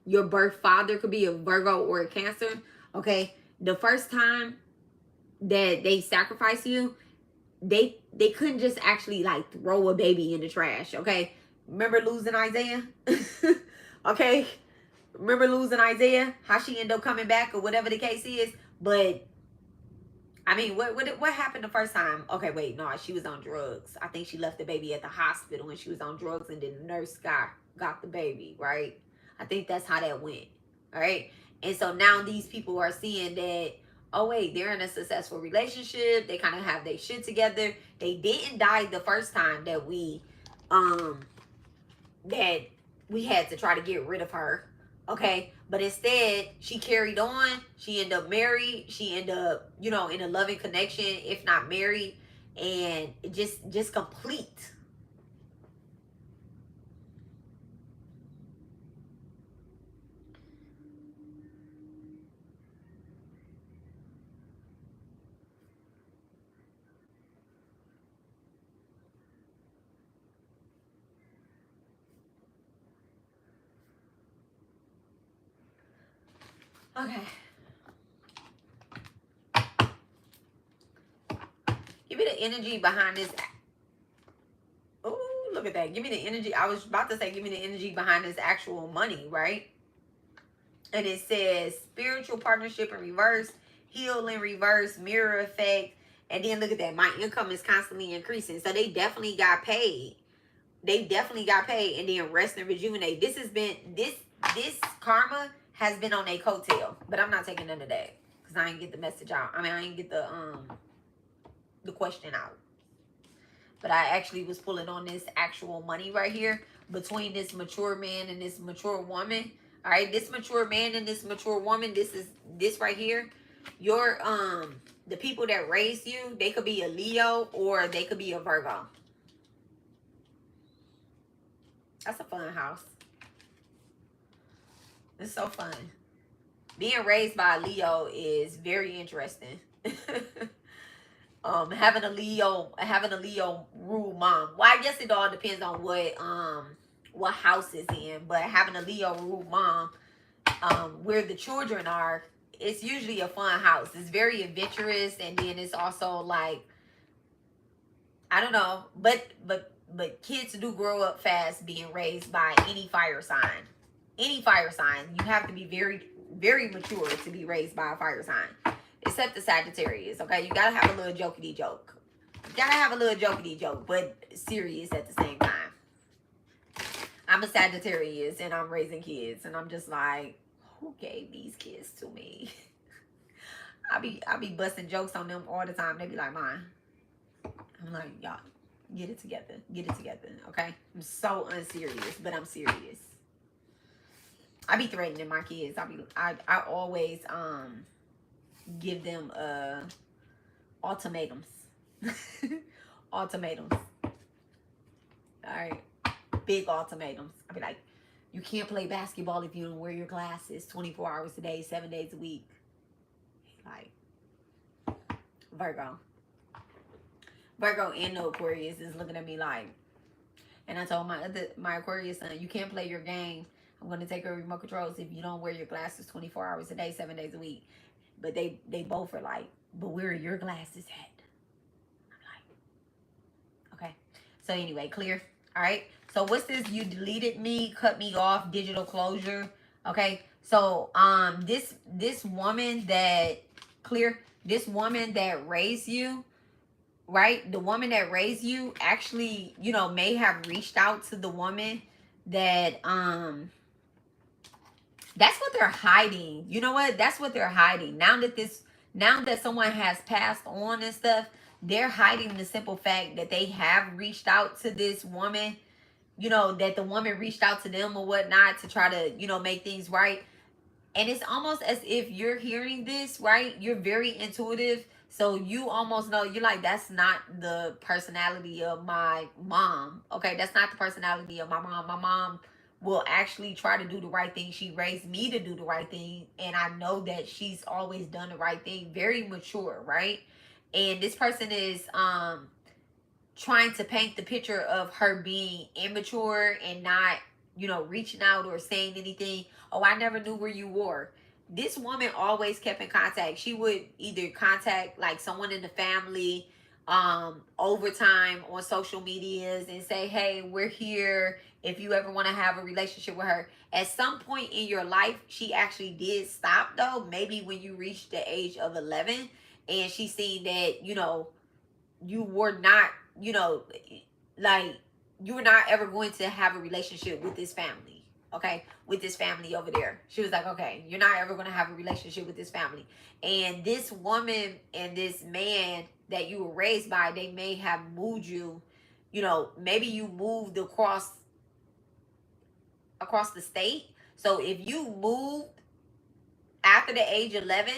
your birth father could be a Virgo or a Cancer. Okay. The first time that they sacrifice you, they couldn't just actually like throw a baby in the trash. Okay. Remember losing Isaiah? Okay. Remember losing Isaiah? How she ended up coming back or whatever the case is. But I mean, what happened the first time? Okay, wait, no, she was on drugs. I think she left the baby at the hospital when she was on drugs, and then the nurse got the baby, right? I think that's how that went. All right. And so now these people are seeing that, oh wait, they're in a successful relationship. They kind of have their shit together. They didn't die the first time that we had to try to get rid of her. Okay, but instead she carried on. She ended up married. She ended up, in a loving connection, if not married, and just complete. Okay. Give me the energy behind this. Oh, look at that. Give me the energy. I was about to say, give me the energy behind this actual money, right? And it says spiritual partnership in reverse, heal in reverse, mirror effect. And then look at that. My income is constantly increasing. So they definitely got paid. They definitely got paid. And then rest and rejuvenate. This has been, this karma has been on a coattail. But I'm not taking none of that. Because I didn't get the message out. I mean, I didn't get the question out. But I actually was pulling on this actual money right here between this mature man and this mature woman. All right, this mature man and this mature woman, this right here. Your the people that raised you, they could be a Leo or they could be a Virgo. That's a fun house. It's so fun. Being raised by a Leo is very interesting. Having a Leo rule mom. Well, I guess it all depends on what house is in, but having a Leo rule mom, where the children are, it's usually a fun house. It's very adventurous, and then it's also like, I don't know, but kids do grow up fast being raised by any fire sign. Any fire sign, you have to be very, very mature to be raised by a fire sign. Except the Sagittarius, okay? You gotta have a little jokey joke. You gotta have a little jokey joke, but serious at the same time. I'm a Sagittarius and I'm raising kids, and I'm just like, who gave these kids to me? I be busting jokes on them all the time. They be like, mine. I'm like, y'all, get it together. Get it together, okay? I'm so unserious, but I'm serious. I be threatening my kids. I always give them ultimatums. Ultimatums. Alright. Big ultimatums. I'll be like, you can't play basketball if you don't wear your glasses 24 hours a day, 7 days a week. Like, Virgo and the Aquarius is looking at me like, and I told my Aquarius son, you can't play your game. I'm going to take over remote controls if you don't wear your glasses 24 hours a day, 7 days a week. But they both are like, but where are your glasses at? I'm like, okay. So anyway, clear. All right. So what's this? You deleted me, cut me off, digital closure. Okay. So this woman that this woman that raised you, right? The woman that raised you actually, may have reached out to the woman that that's what they're hiding. You know what? That's what they're hiding. Now that someone has passed on and stuff, they're hiding the simple fact that they have reached out to this woman, that the woman reached out to them or whatnot to try to, make things right. And it's almost as if you're hearing this, right? You're very intuitive. So you almost know, you're like, that's not the personality of my mom. Okay, that's not the personality of my mom. My mom will actually try to do the right thing. She raised me to do the right thing. And I know that she's always done the right thing. Very mature, right? And this person is trying to paint the picture of her being immature and not, you know, reaching out or saying anything. Oh, I never knew where you were. This woman always kept in contact. She would either contact like someone in the family over time on social medias and say, hey, we're here if you ever want to have a relationship with her. At some point in your life, she actually did stop though, maybe when you reached the age of 11, and she seen that, you know, you were not, you know, like you were not ever going to have a relationship with this family. Okay, with this family over there. She was like, okay, you're not ever going to have a relationship with this family. And this woman and this man that you were raised by, they may have moved you, you know, maybe you moved across the state. So if you moved after the age 11,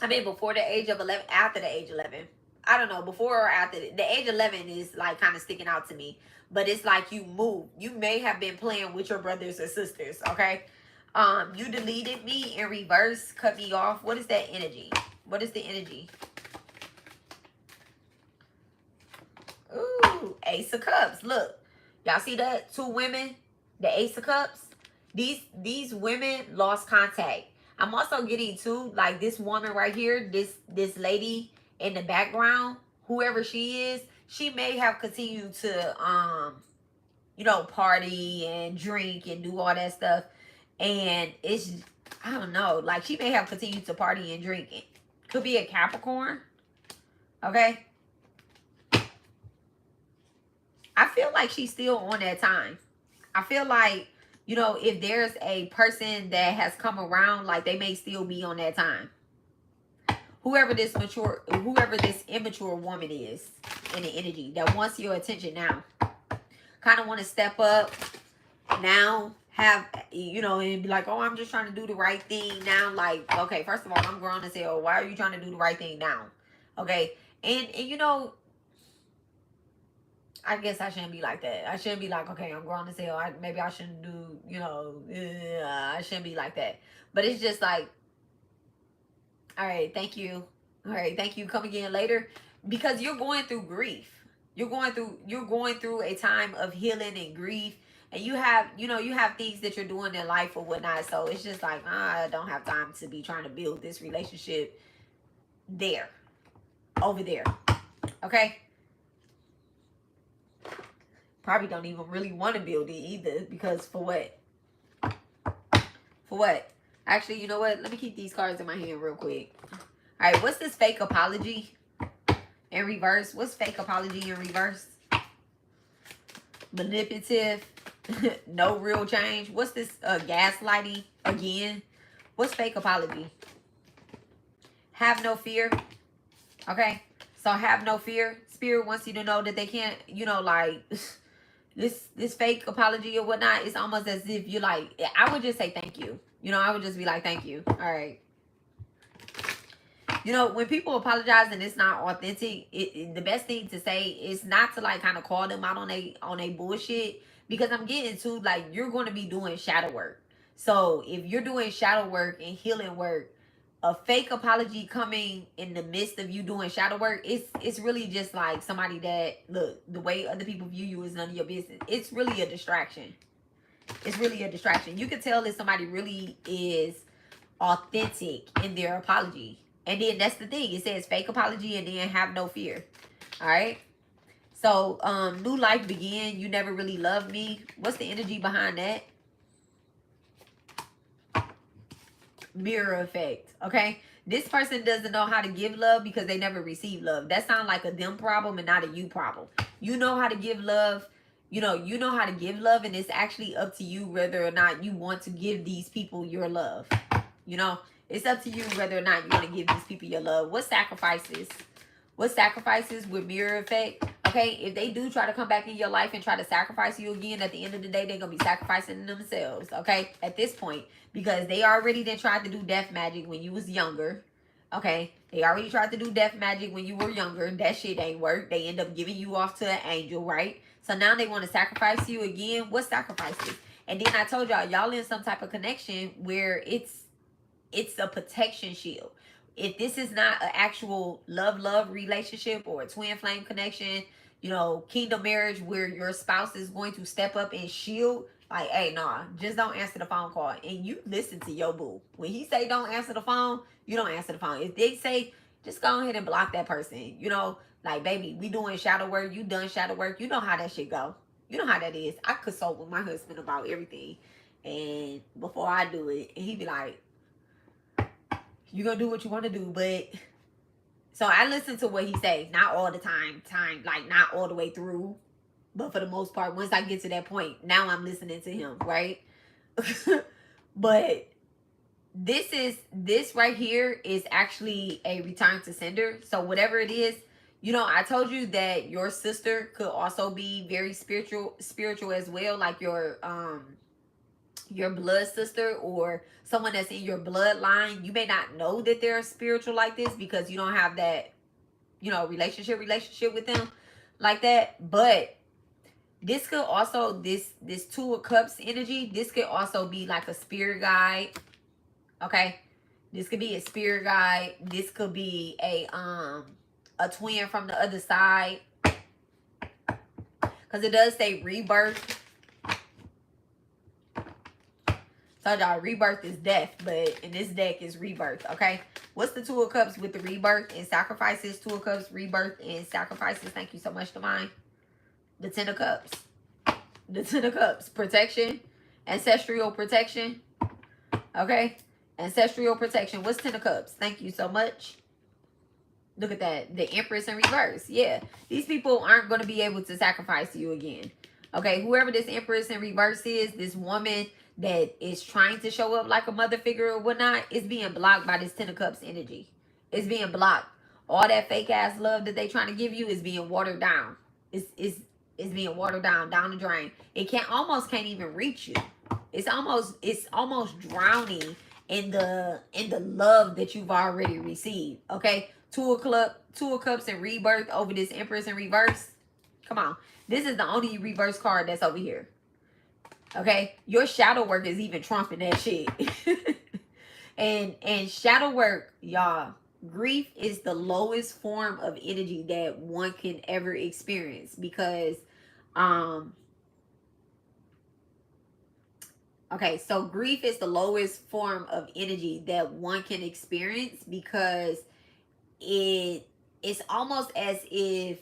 I mean before the age of 11, after the age 11, I don't know, before or after the age 11 is like kind of sticking out to me. But it's like you moved. You may have been playing with your brothers or sisters, okay? You deleted me in reverse, cut me off. What is that energy? What is the energy? Ooh, Ace of Cups. Look, y'all see that? Two women, the Ace of Cups. These women lost contact. I'm also getting too, like this woman right here, this lady in the background, whoever she is, she may have continued to you know, party and drink and do all that stuff. And it's, I don't know, like she may have continued to party and drink. It could be a Capricorn. Okay. I feel like she's still on that time. I feel like, you know, if there's a person that has come around, like they may still be on that time. Whoever this immature woman is in the energy that wants your attention now, kind of want to step up now, have, you know, and be like, oh, I'm just trying to do the right thing now. Like, okay, first of all, I'm grown as hell. Why are you trying to do the right thing now? Okay, and you know, I guess I shouldn't be like that. I shouldn't be like, okay, I'm grown as hell. Maybe I shouldn't do, you know, I shouldn't be like that. But it's just like, all right, thank you. All right, thank you. Come again later. Because you're going through grief. You're going through a time of healing and grief. And you have, you know, you have things that you're doing in life or whatnot. So it's just like, I don't have time to be trying to build this relationship there. Over there. Okay? Probably don't even really want to build it either. Because for what? For what? Actually, you know what? Let me keep these cards in my hand real quick. All right, what's this fake apology in reverse? What's fake apology in reverse? Manipulative. No real change. What's this gaslighting again? What's fake apology? Have no fear. Okay, so have no fear. Spirit wants you to know that they can't, you know, like this fake apology or whatnot. It's almost as if you like, I would just say thank you. You know, I would just be like, thank you. All right. You know, when people apologize and it's not authentic, the best thing to say is not to like kind of call them out on a bullshit, because I'm getting to like, you're going to be doing shadow work. So if you're doing shadow work and healing work, a fake apology coming in the midst of you doing shadow work, it's really just like somebody that, look, the way other people view you is none of your business. It's really a distraction. It's really a distraction. You can tell if somebody really is authentic in their apology. And then that's the thing. It says fake apology and then have no fear. All right. So, new life begin. You never really loved me. What's the energy behind that? Mirror effect. Okay. This person doesn't know how to give love because they never received love. That sounds like a them problem and not a you problem. You know how to give love. You know how to give love, and it's actually up to you whether or not you want to give these people your love. You know, it's up to you whether or not you want to give these people your love. What sacrifices? What sacrifices with mirror effect? Okay, if they do try to come back in your life and try to sacrifice you again, at the end of the day, they're going to be sacrificing themselves, okay, at this point. Because they already then tried to do death magic when you was younger. Okay, they already tried to do death magic when you were younger. That shit ain't work. They end up giving you off to an angel, right? So now they want to sacrifice you again. What sacrifices? And then I told y'all in some type of connection where it's a protection shield. If this is not an actual love relationship or a twin flame connection, you know, kingdom marriage where your spouse is going to step up and shield, like, hey, nah, just don't answer the phone call. And you listen to your boo. When he say don't answer the phone, you don't answer the phone. If they say, just go ahead and block that person. You know, like, baby, we doing shadow work. You done shadow work. You know how that shit go. You know how that is. I consult with my husband about everything. And before I do it, and he be like, you gonna do what you want to do. But so I listen to what he say, not all the time, like not all the way through, but for the most part, once I get to that point, now I'm listening to him, right? But this right here is actually a return to sender. So whatever it is, you know, I told you that your sister could also be very spiritual as well, like your blood sister or someone that's in your bloodline. You may not know that they're spiritual like this because you don't have that, you know, relationship with them like that. But this could also, this Two of Cups energy, this could also be like a spirit guide. Okay, this could be a spirit guide. This could be a twin from the other side, because it does say rebirth. So y'all, rebirth is death, but in this deck is rebirth. Okay, what's the Two of Cups with the rebirth and sacrifices? Two of Cups, rebirth and sacrifices. Thank you so much, Divine. The Ten of Cups. The Ten of Cups, protection, ancestral protection. Okay, ancestral protection. What's Ten of Cups? Thank you so much. Look at that, the Empress in reverse. Yeah, these people aren't going to be able to sacrifice you again. Okay, whoever this Empress in reverse is, this woman that is trying to show up like a mother figure or whatnot, is being blocked by this Ten of Cups energy. It's being blocked. All that fake ass love that they trying to give you is being watered down. It's being watered down the drain. It almost can't even reach you. It's almost drowning in the love that you've already received. Okay, Two of Cups in rebirth over this Empress in reverse. Come on, this is the only reverse card that's over here. Okay, your shadow work is even trumping that shit. and shadow work, y'all, grief is the lowest form of energy that one can ever experience, because okay, so grief is the lowest form of energy that one can experience, because it's almost as if,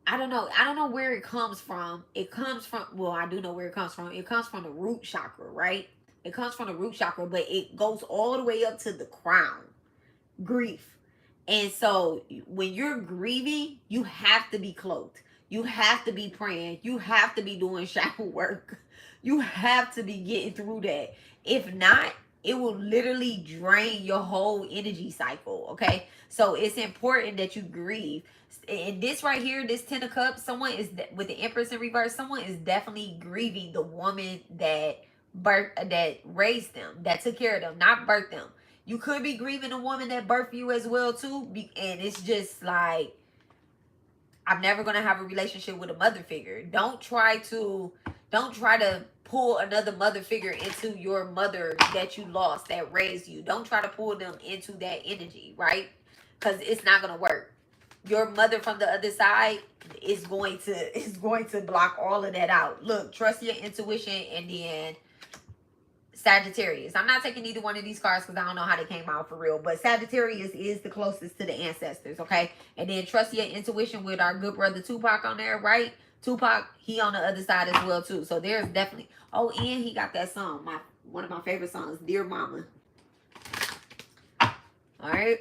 I don't know where it comes from. It comes from, well, I do know where it comes from. It comes from the root chakra, right? It comes from the root chakra, but it goes all the way up to the crown. Grief. And so when you're grieving, you have to be cloaked. You have to be praying. You have to be doing shadow work. You have to be getting through that. If not, it will literally drain your whole energy cycle. Okay, so it's important that you grieve. And this right here, this Ten of Cups, someone is, with the Empress in reverse, someone is definitely grieving the woman that raised them, that took care of them, not birthed them. You could be grieving a woman that birthed you as well too, and it's just like, I'm never gonna have a relationship with a mother figure. Don't try to pull another mother figure into your mother that you lost, that raised you. Don't try to pull them into that energy, right? Because it's not gonna work. Your mother from the other side is going to block all of that out. Look, trust your intuition. And then Sagittarius. I'm not taking either one of these cards because I don't know how they came out for real. But Sagittarius is the closest to the ancestors, okay? And then trust your intuition with our good brother Tupac on there, right? Tupac, he on the other side as well too. So there's definitely, oh, and he got that song, one of my favorite songs, Dear Mama. All right.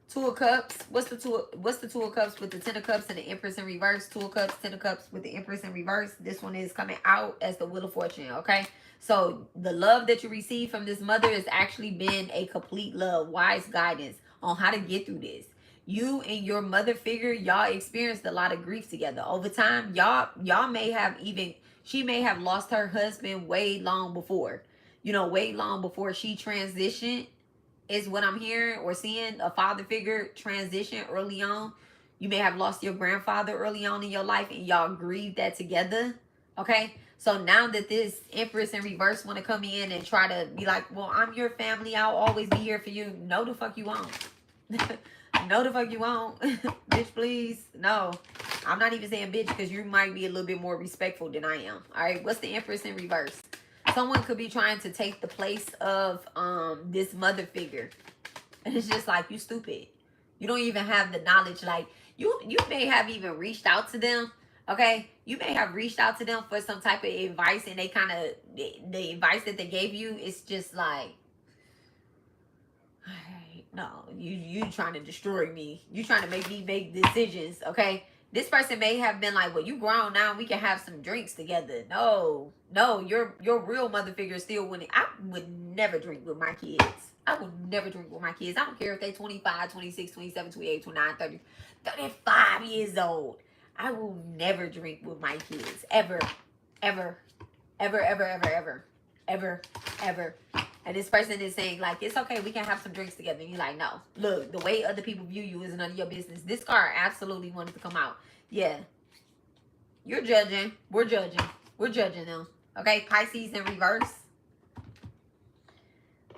Two of Cups. What's the Two of Cups with the Ten of Cups and the Empress in reverse? Two of Cups, Ten of Cups with the Empress in reverse. This one is coming out as the Wheel of Fortune, okay? So the love that you receive from this mother has actually been a complete love, wise guidance on how to get through this. You and your mother figure, y'all experienced a lot of grief together. Over time, y'all may have even, she may have lost her husband way long before. you know, wait long before she transitioned is what I'm hearing or seeing. A father figure transition early on. You may have lost your grandfather early on in your life and y'all grieved that together. Okay. So now that this Empress in reverse want to come in and try to be like, well, I'm your family. I'll always be here for you. No, the fuck you won't. No, the fuck you won't. Bitch, please. No. I'm not even saying bitch because you might be a little bit more respectful than I am. All right. What's the Empress in reverse? Someone could be trying to take the place of this mother figure. And it's just like, you stupid. You don't even have the knowledge. Like, you may have even reached out to them. Okay, you may have reached out to them for some type of advice, and they kind of the advice that they gave you is just like, no, you trying to destroy me. You trying to make me make decisions. Okay, this person may have been like, well, you grown now, we can have some drinks together. No, your real mother figure is still winning. I would never drink with my kids. I would never drink with my kids. I don't care if they're 25, 26, 27, 28, 29, 30, 35 years old. I will never drink with my kids. Ever. Ever. Ever, ever, ever, ever. Ever, ever. And this person is saying, like, it's okay, we can have some drinks together. And you're like, no. Look, the way other people view you is none of your business. This card absolutely wanted to come out. Yeah. You're judging. We're judging. We're judging them. Okay? Pisces in reverse.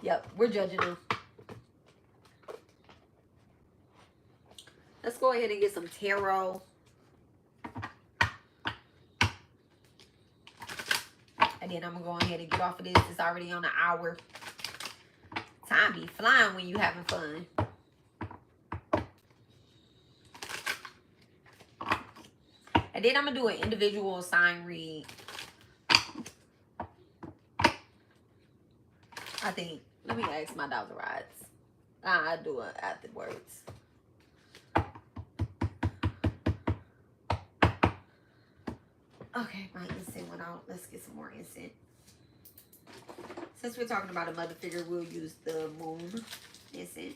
Yep, we're judging them. Let's go ahead and get some tarot. And then I'm going to go ahead and get off of this. It's already on an hour. Time be flying when you having fun. And then I'm going to do an individual sign read. I think, let me ask my Dr. Rides. I'll do it afterwards. Okay, my incense went out. Let's get some more incense. Since we're talking about a mother figure, we'll use the moon incense.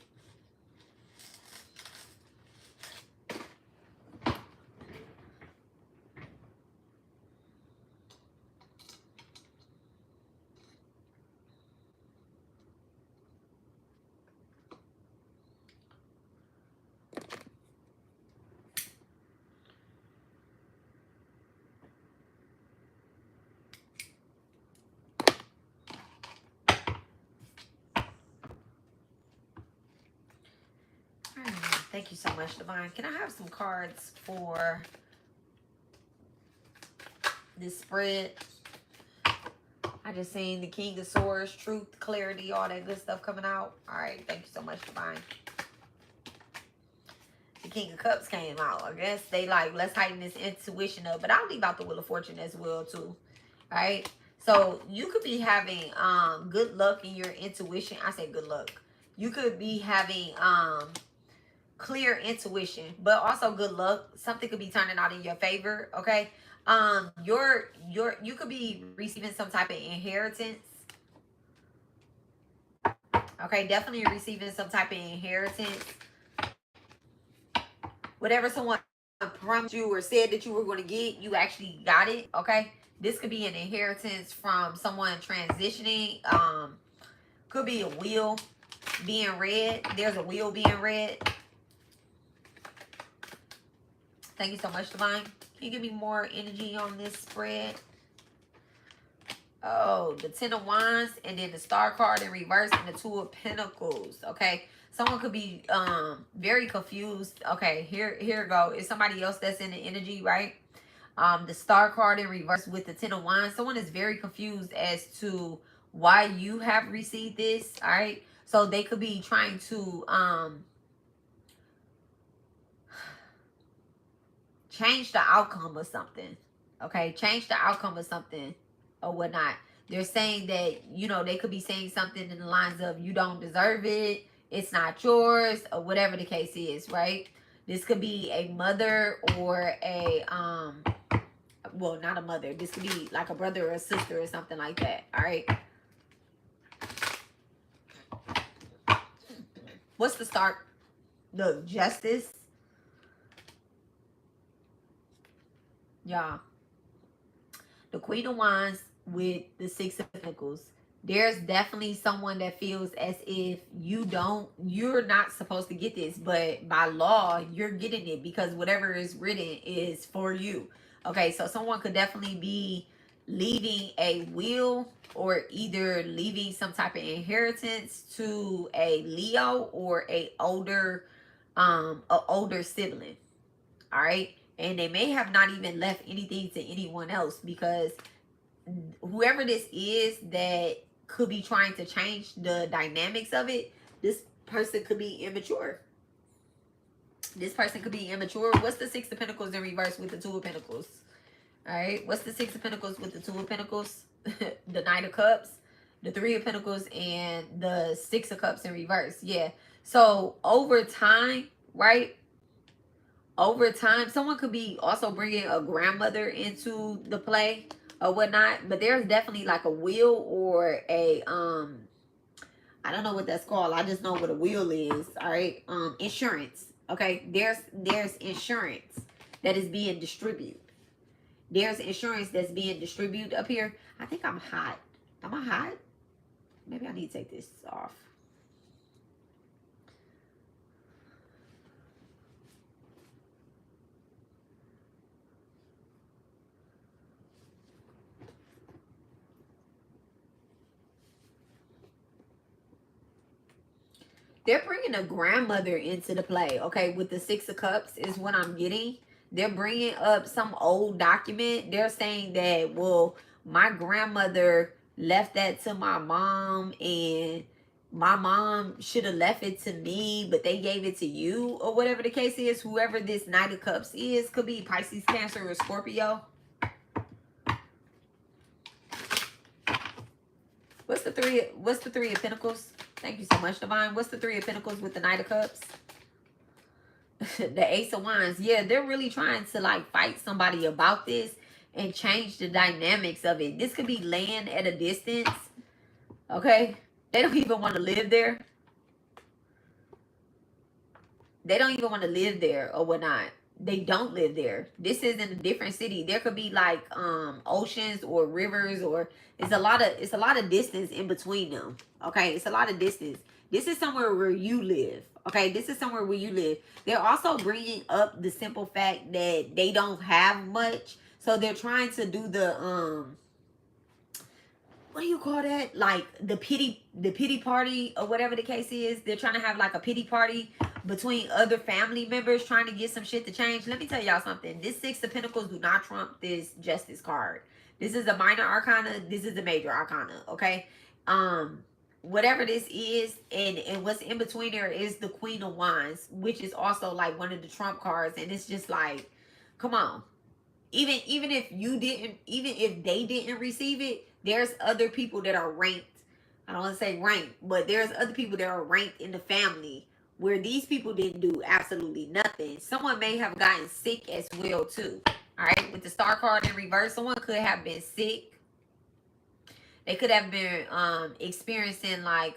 Thank you so much, Divine. Can I have some cards for this spread? I just seen the King of Swords, truth, clarity, all that good stuff coming out. All right, thank you so much, Divine. The King of Cups came out. I guess they like, let's heighten this intuition up. But I'll leave out the Wheel of Fortune as well, too. All right? So you could be having good luck in your intuition. I say good luck. You could be having clear intuition, but also good luck. Something could be turning out in your favor. Okay, you could be receiving some type of inheritance. Okay, definitely receiving some type of inheritance. Whatever someone promised you or said that you were going to get, you actually got it. Okay, this could be an inheritance from someone transitioning. Could be a will being read. There's a will being read. Thank you so much, Divine. Can you give me more energy on this spread? Oh, the Ten of Wands and then the Star card in reverse and the Two of Pentacles. Okay, someone could be very confused. Okay, here it go. It's somebody else that's in the energy, right? The Star card in reverse with the Ten of Wands. Someone is very confused as to why you have received this. All right, so they could be trying to change the outcome of something. Okay, change the outcome of something or whatnot. They're saying that, you know, they could be saying something in the lines of, you don't deserve it, it's not yours, or whatever the case is, right? This could be a mother or a well, not a mother. This could be like a brother or a sister or something like that. All right, what's the start? The Justice. Y'all, the Queen of Wands with the Six of Pentacles. There's definitely someone that feels as if you're not supposed to get this, but by law, you're getting it because whatever is written is for you. Okay, so someone could definitely be leaving a will or either leaving some type of inheritance to a Leo or a older sibling. All right. And they may have not even left anything to anyone else because whoever this is that could be trying to change the dynamics of it, this person could be immature. This person could be immature. What's the Six of Pentacles in reverse with the Two of Pentacles? All right. What's the Six of Pentacles with the Two of Pentacles? The Knight of Cups, the Three of Pentacles, and the Six of Cups in reverse. Yeah. So over time, right? Over time, someone could be also bringing a grandmother into the play or whatnot, but there's definitely like a will or a I don't know what that's called. I just know what a will is. All right. Insurance. Okay. There's insurance that is being distributed. There's insurance that's being distributed up here. I think I'm hot. Am I hot? Maybe I need to take this off. They're bringing a grandmother into the play, okay, with the Six of Cups is what I'm getting. They're bringing up some old document. They're saying that, well, my grandmother left that to my mom and my mom should have left it to me, but they gave it to you or whatever the case is. Whoever this Knight of Cups is, could be Pisces, Cancer, or Scorpio. What's the Three of Pentacles? Thank you so much, Divine. What's the Three of Pentacles with the Knight of Cups? The Ace of Wands. Yeah, they're really trying to like fight somebody about this and change the dynamics of it. This could be land at a distance. Okay. They don't even want to live there. They don't even want to live there or whatnot. They don't live there. This is in a different city. There could be like oceans or rivers, or it's a lot of distance in between them. Okay, it's a lot of distance. This is somewhere where you live. Okay, this is somewhere where you live. They're also bringing up the simple fact that they don't have much, so they're trying to do the what do you call that? Like the pity party or whatever the case is. They're trying to have like a pity party between other family members trying to get some shit to change. Let me tell y'all something. This Six of Pentacles do not trump this Justice card. This is a minor arcana. This is a major arcana. Okay. Whatever this is, and what's in between there is the Queen of Wands, which is also like one of the trump cards. And it's just like, come on. Even if you didn't, even if they didn't receive it, there's other people that are ranked. I don't want to say ranked, but there's other people that are ranked in the family where these people didn't do absolutely nothing. Someone may have gotten sick as well too. All right, with the Star card in reverse, someone could have been sick. They could have been experiencing like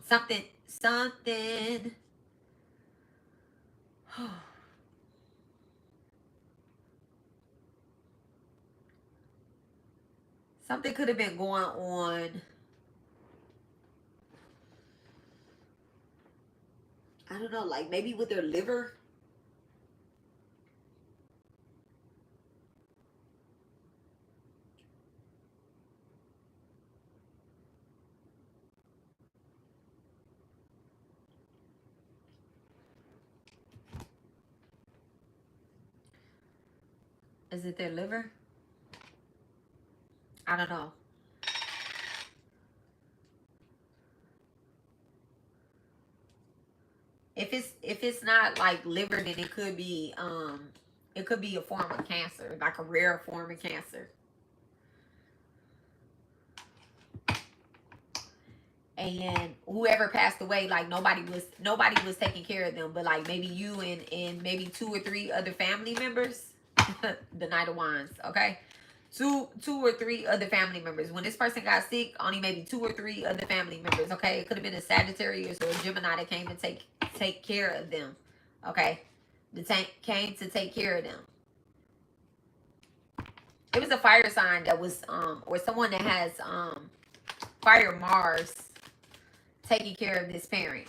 something. Something could have been going on. I don't know, like maybe with their liver. Is it their liver? I don't know. If it's not like liver, then it could be a form of cancer, like a rare form of cancer. And whoever passed away, like nobody was taking care of them, but like maybe you and maybe 2 or 3 other family members. The Knight of Wands, okay? Two or 3 other family members. When this person got sick, only maybe 2 or 3 other family members, okay? It could have been a Sagittarius or a Gemini that came to take care of them, okay? Came to take care of them. It was a fire sign that was or someone that has Fire Mars taking care of this parent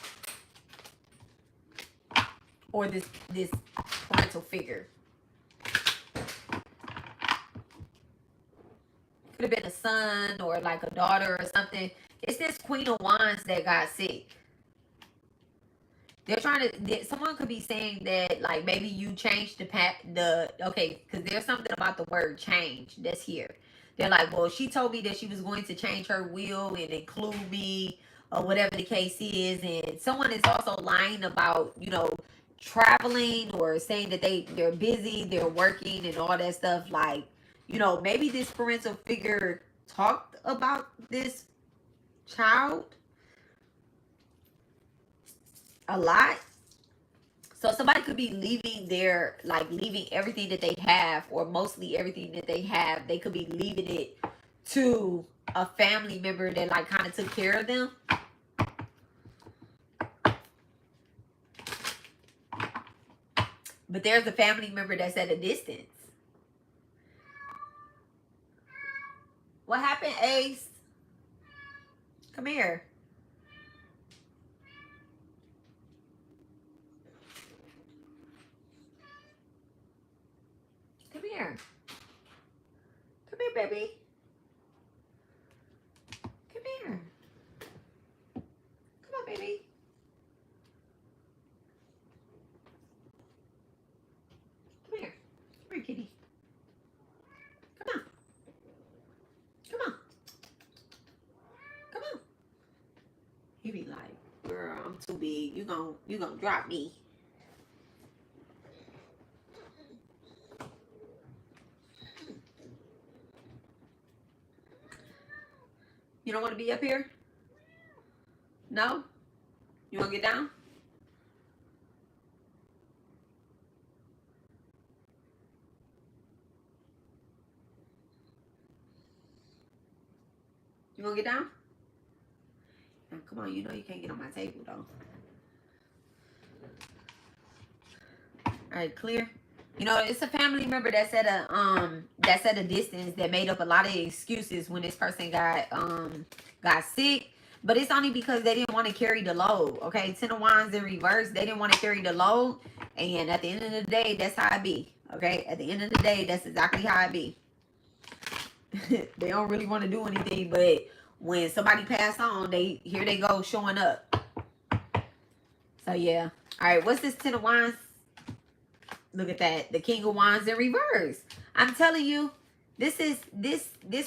or this parental figure. Could have been a son or like a daughter or something. It's this Queen of Wands that got sick. They're trying to, someone could be saying that like maybe you changed okay, because there's something about the word change that's here. They're like, well, she told me that she was going to change her will and include me or whatever the case is. And someone is also lying about, you know, traveling or saying that they're busy, they're working and all that stuff. Like, you know, maybe this parental figure talked about this child a lot. So somebody could be leaving leaving everything that they have, or mostly everything that they have. They could be leaving it to a family member that like kind of took care of them. But there's a family member that's at a distance. What happened, Ace? Come here. Come here. Come here, baby. Come here. Come on, baby. Come here. Come here, kitty. Come on. Come on. Come on. He be like, girl, I'm too big. You gonna drop me. You don't want to be up here? No? You want to get down? You want to get down? Now, come on, you know you can't get on my table, though. All right, clear? You know, it's a family member that's at a distance that made up a lot of excuses when this person got sick. But it's only because they didn't want to carry the load. Okay, 10 of Wands in reverse. They didn't want to carry the load. And at the end of the day, that's how it be. Okay, at the end of the day, that's exactly how it be. They don't really want to do anything, but when somebody pass on, here they go showing up. So yeah. All right, what's this 10 of Wands? Look at that. The King of Wands in reverse. I'm telling you, this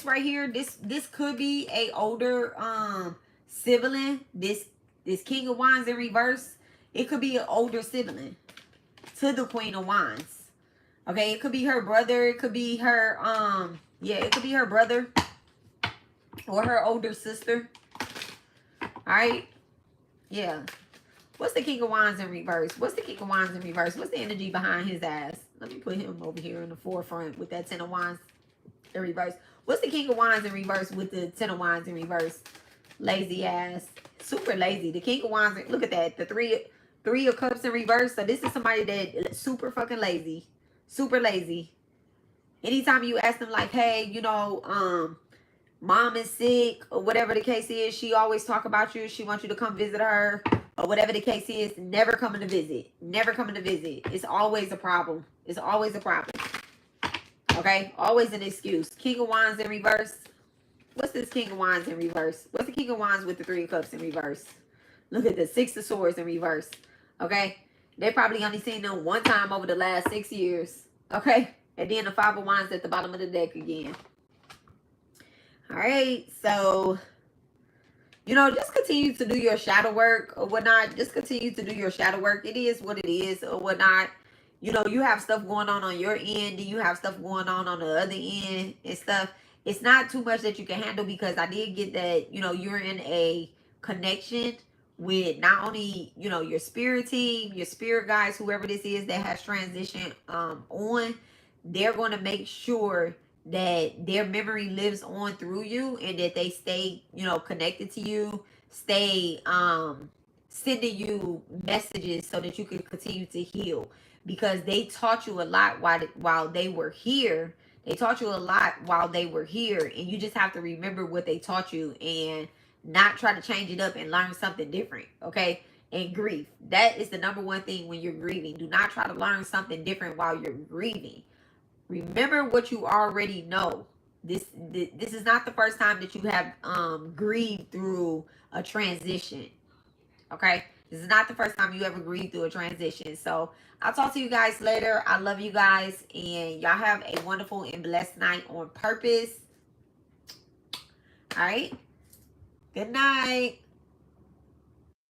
right here, this could be a older sibling. This King of Wands in reverse. It could be an older sibling to the Queen of Wands. Okay, it could be her brother, it could be her yeah, it could be her brother or her older sister. All right? Yeah. What's the King of Wands in reverse? What's the King of Wands in reverse? What's the energy behind his ass? Let me put him over here in the forefront with that 10 of Wands in reverse. What's the King of Wands in reverse with the 10 of Wands in reverse? Lazy ass. Super lazy. The King of Wands, look at that. The three of Cups in reverse. So this is somebody that super fucking lazy. Super lazy. Anytime you ask them like, hey, you know, mom is sick or whatever the case is, she always talk about you. She wants you to come visit her. Or whatever the case is, never coming to visit. Never coming to visit. It's always a problem. It's always a problem. Okay? Always an excuse. King of Wands in reverse. What's this King of Wands in reverse? What's the King of Wands with the 3 of Cups in reverse? Look at the 6 of Swords in reverse. Okay? They probably only seen them one time over the last 6 years. Okay? And then the 5 of Wands at the bottom of the deck again. Alright, so you know, just continue to do your shadow work or whatnot. Just continue to do your shadow work. It is what it is or whatnot. You know, you have stuff going on your end. And you have stuff going on the other end and stuff. It's not too much that you can handle because I did get that, you know, you're in a connection with not only, you know, your spirit team, your spirit guides, whoever this is that has transitioned on. They're going to make sure that their memory lives on through you and that they stay, you know, connected to you, stay sending you messages so that you can continue to heal, because they taught you a lot while they were here. They taught you a lot while they were here, and you just have to remember what they taught you and not try to change it up and learn something different, okay? And grief. That is the number one thing when you're grieving. Do not try to learn something different while you're grieving. Remember what you already know. This is not the first time that you have grieved through a transition, okay? This is not the first time you ever grieved through a transition. So I'll talk to you guys later. I love you guys, and y'all have a wonderful and blessed night on purpose. All right. Good night.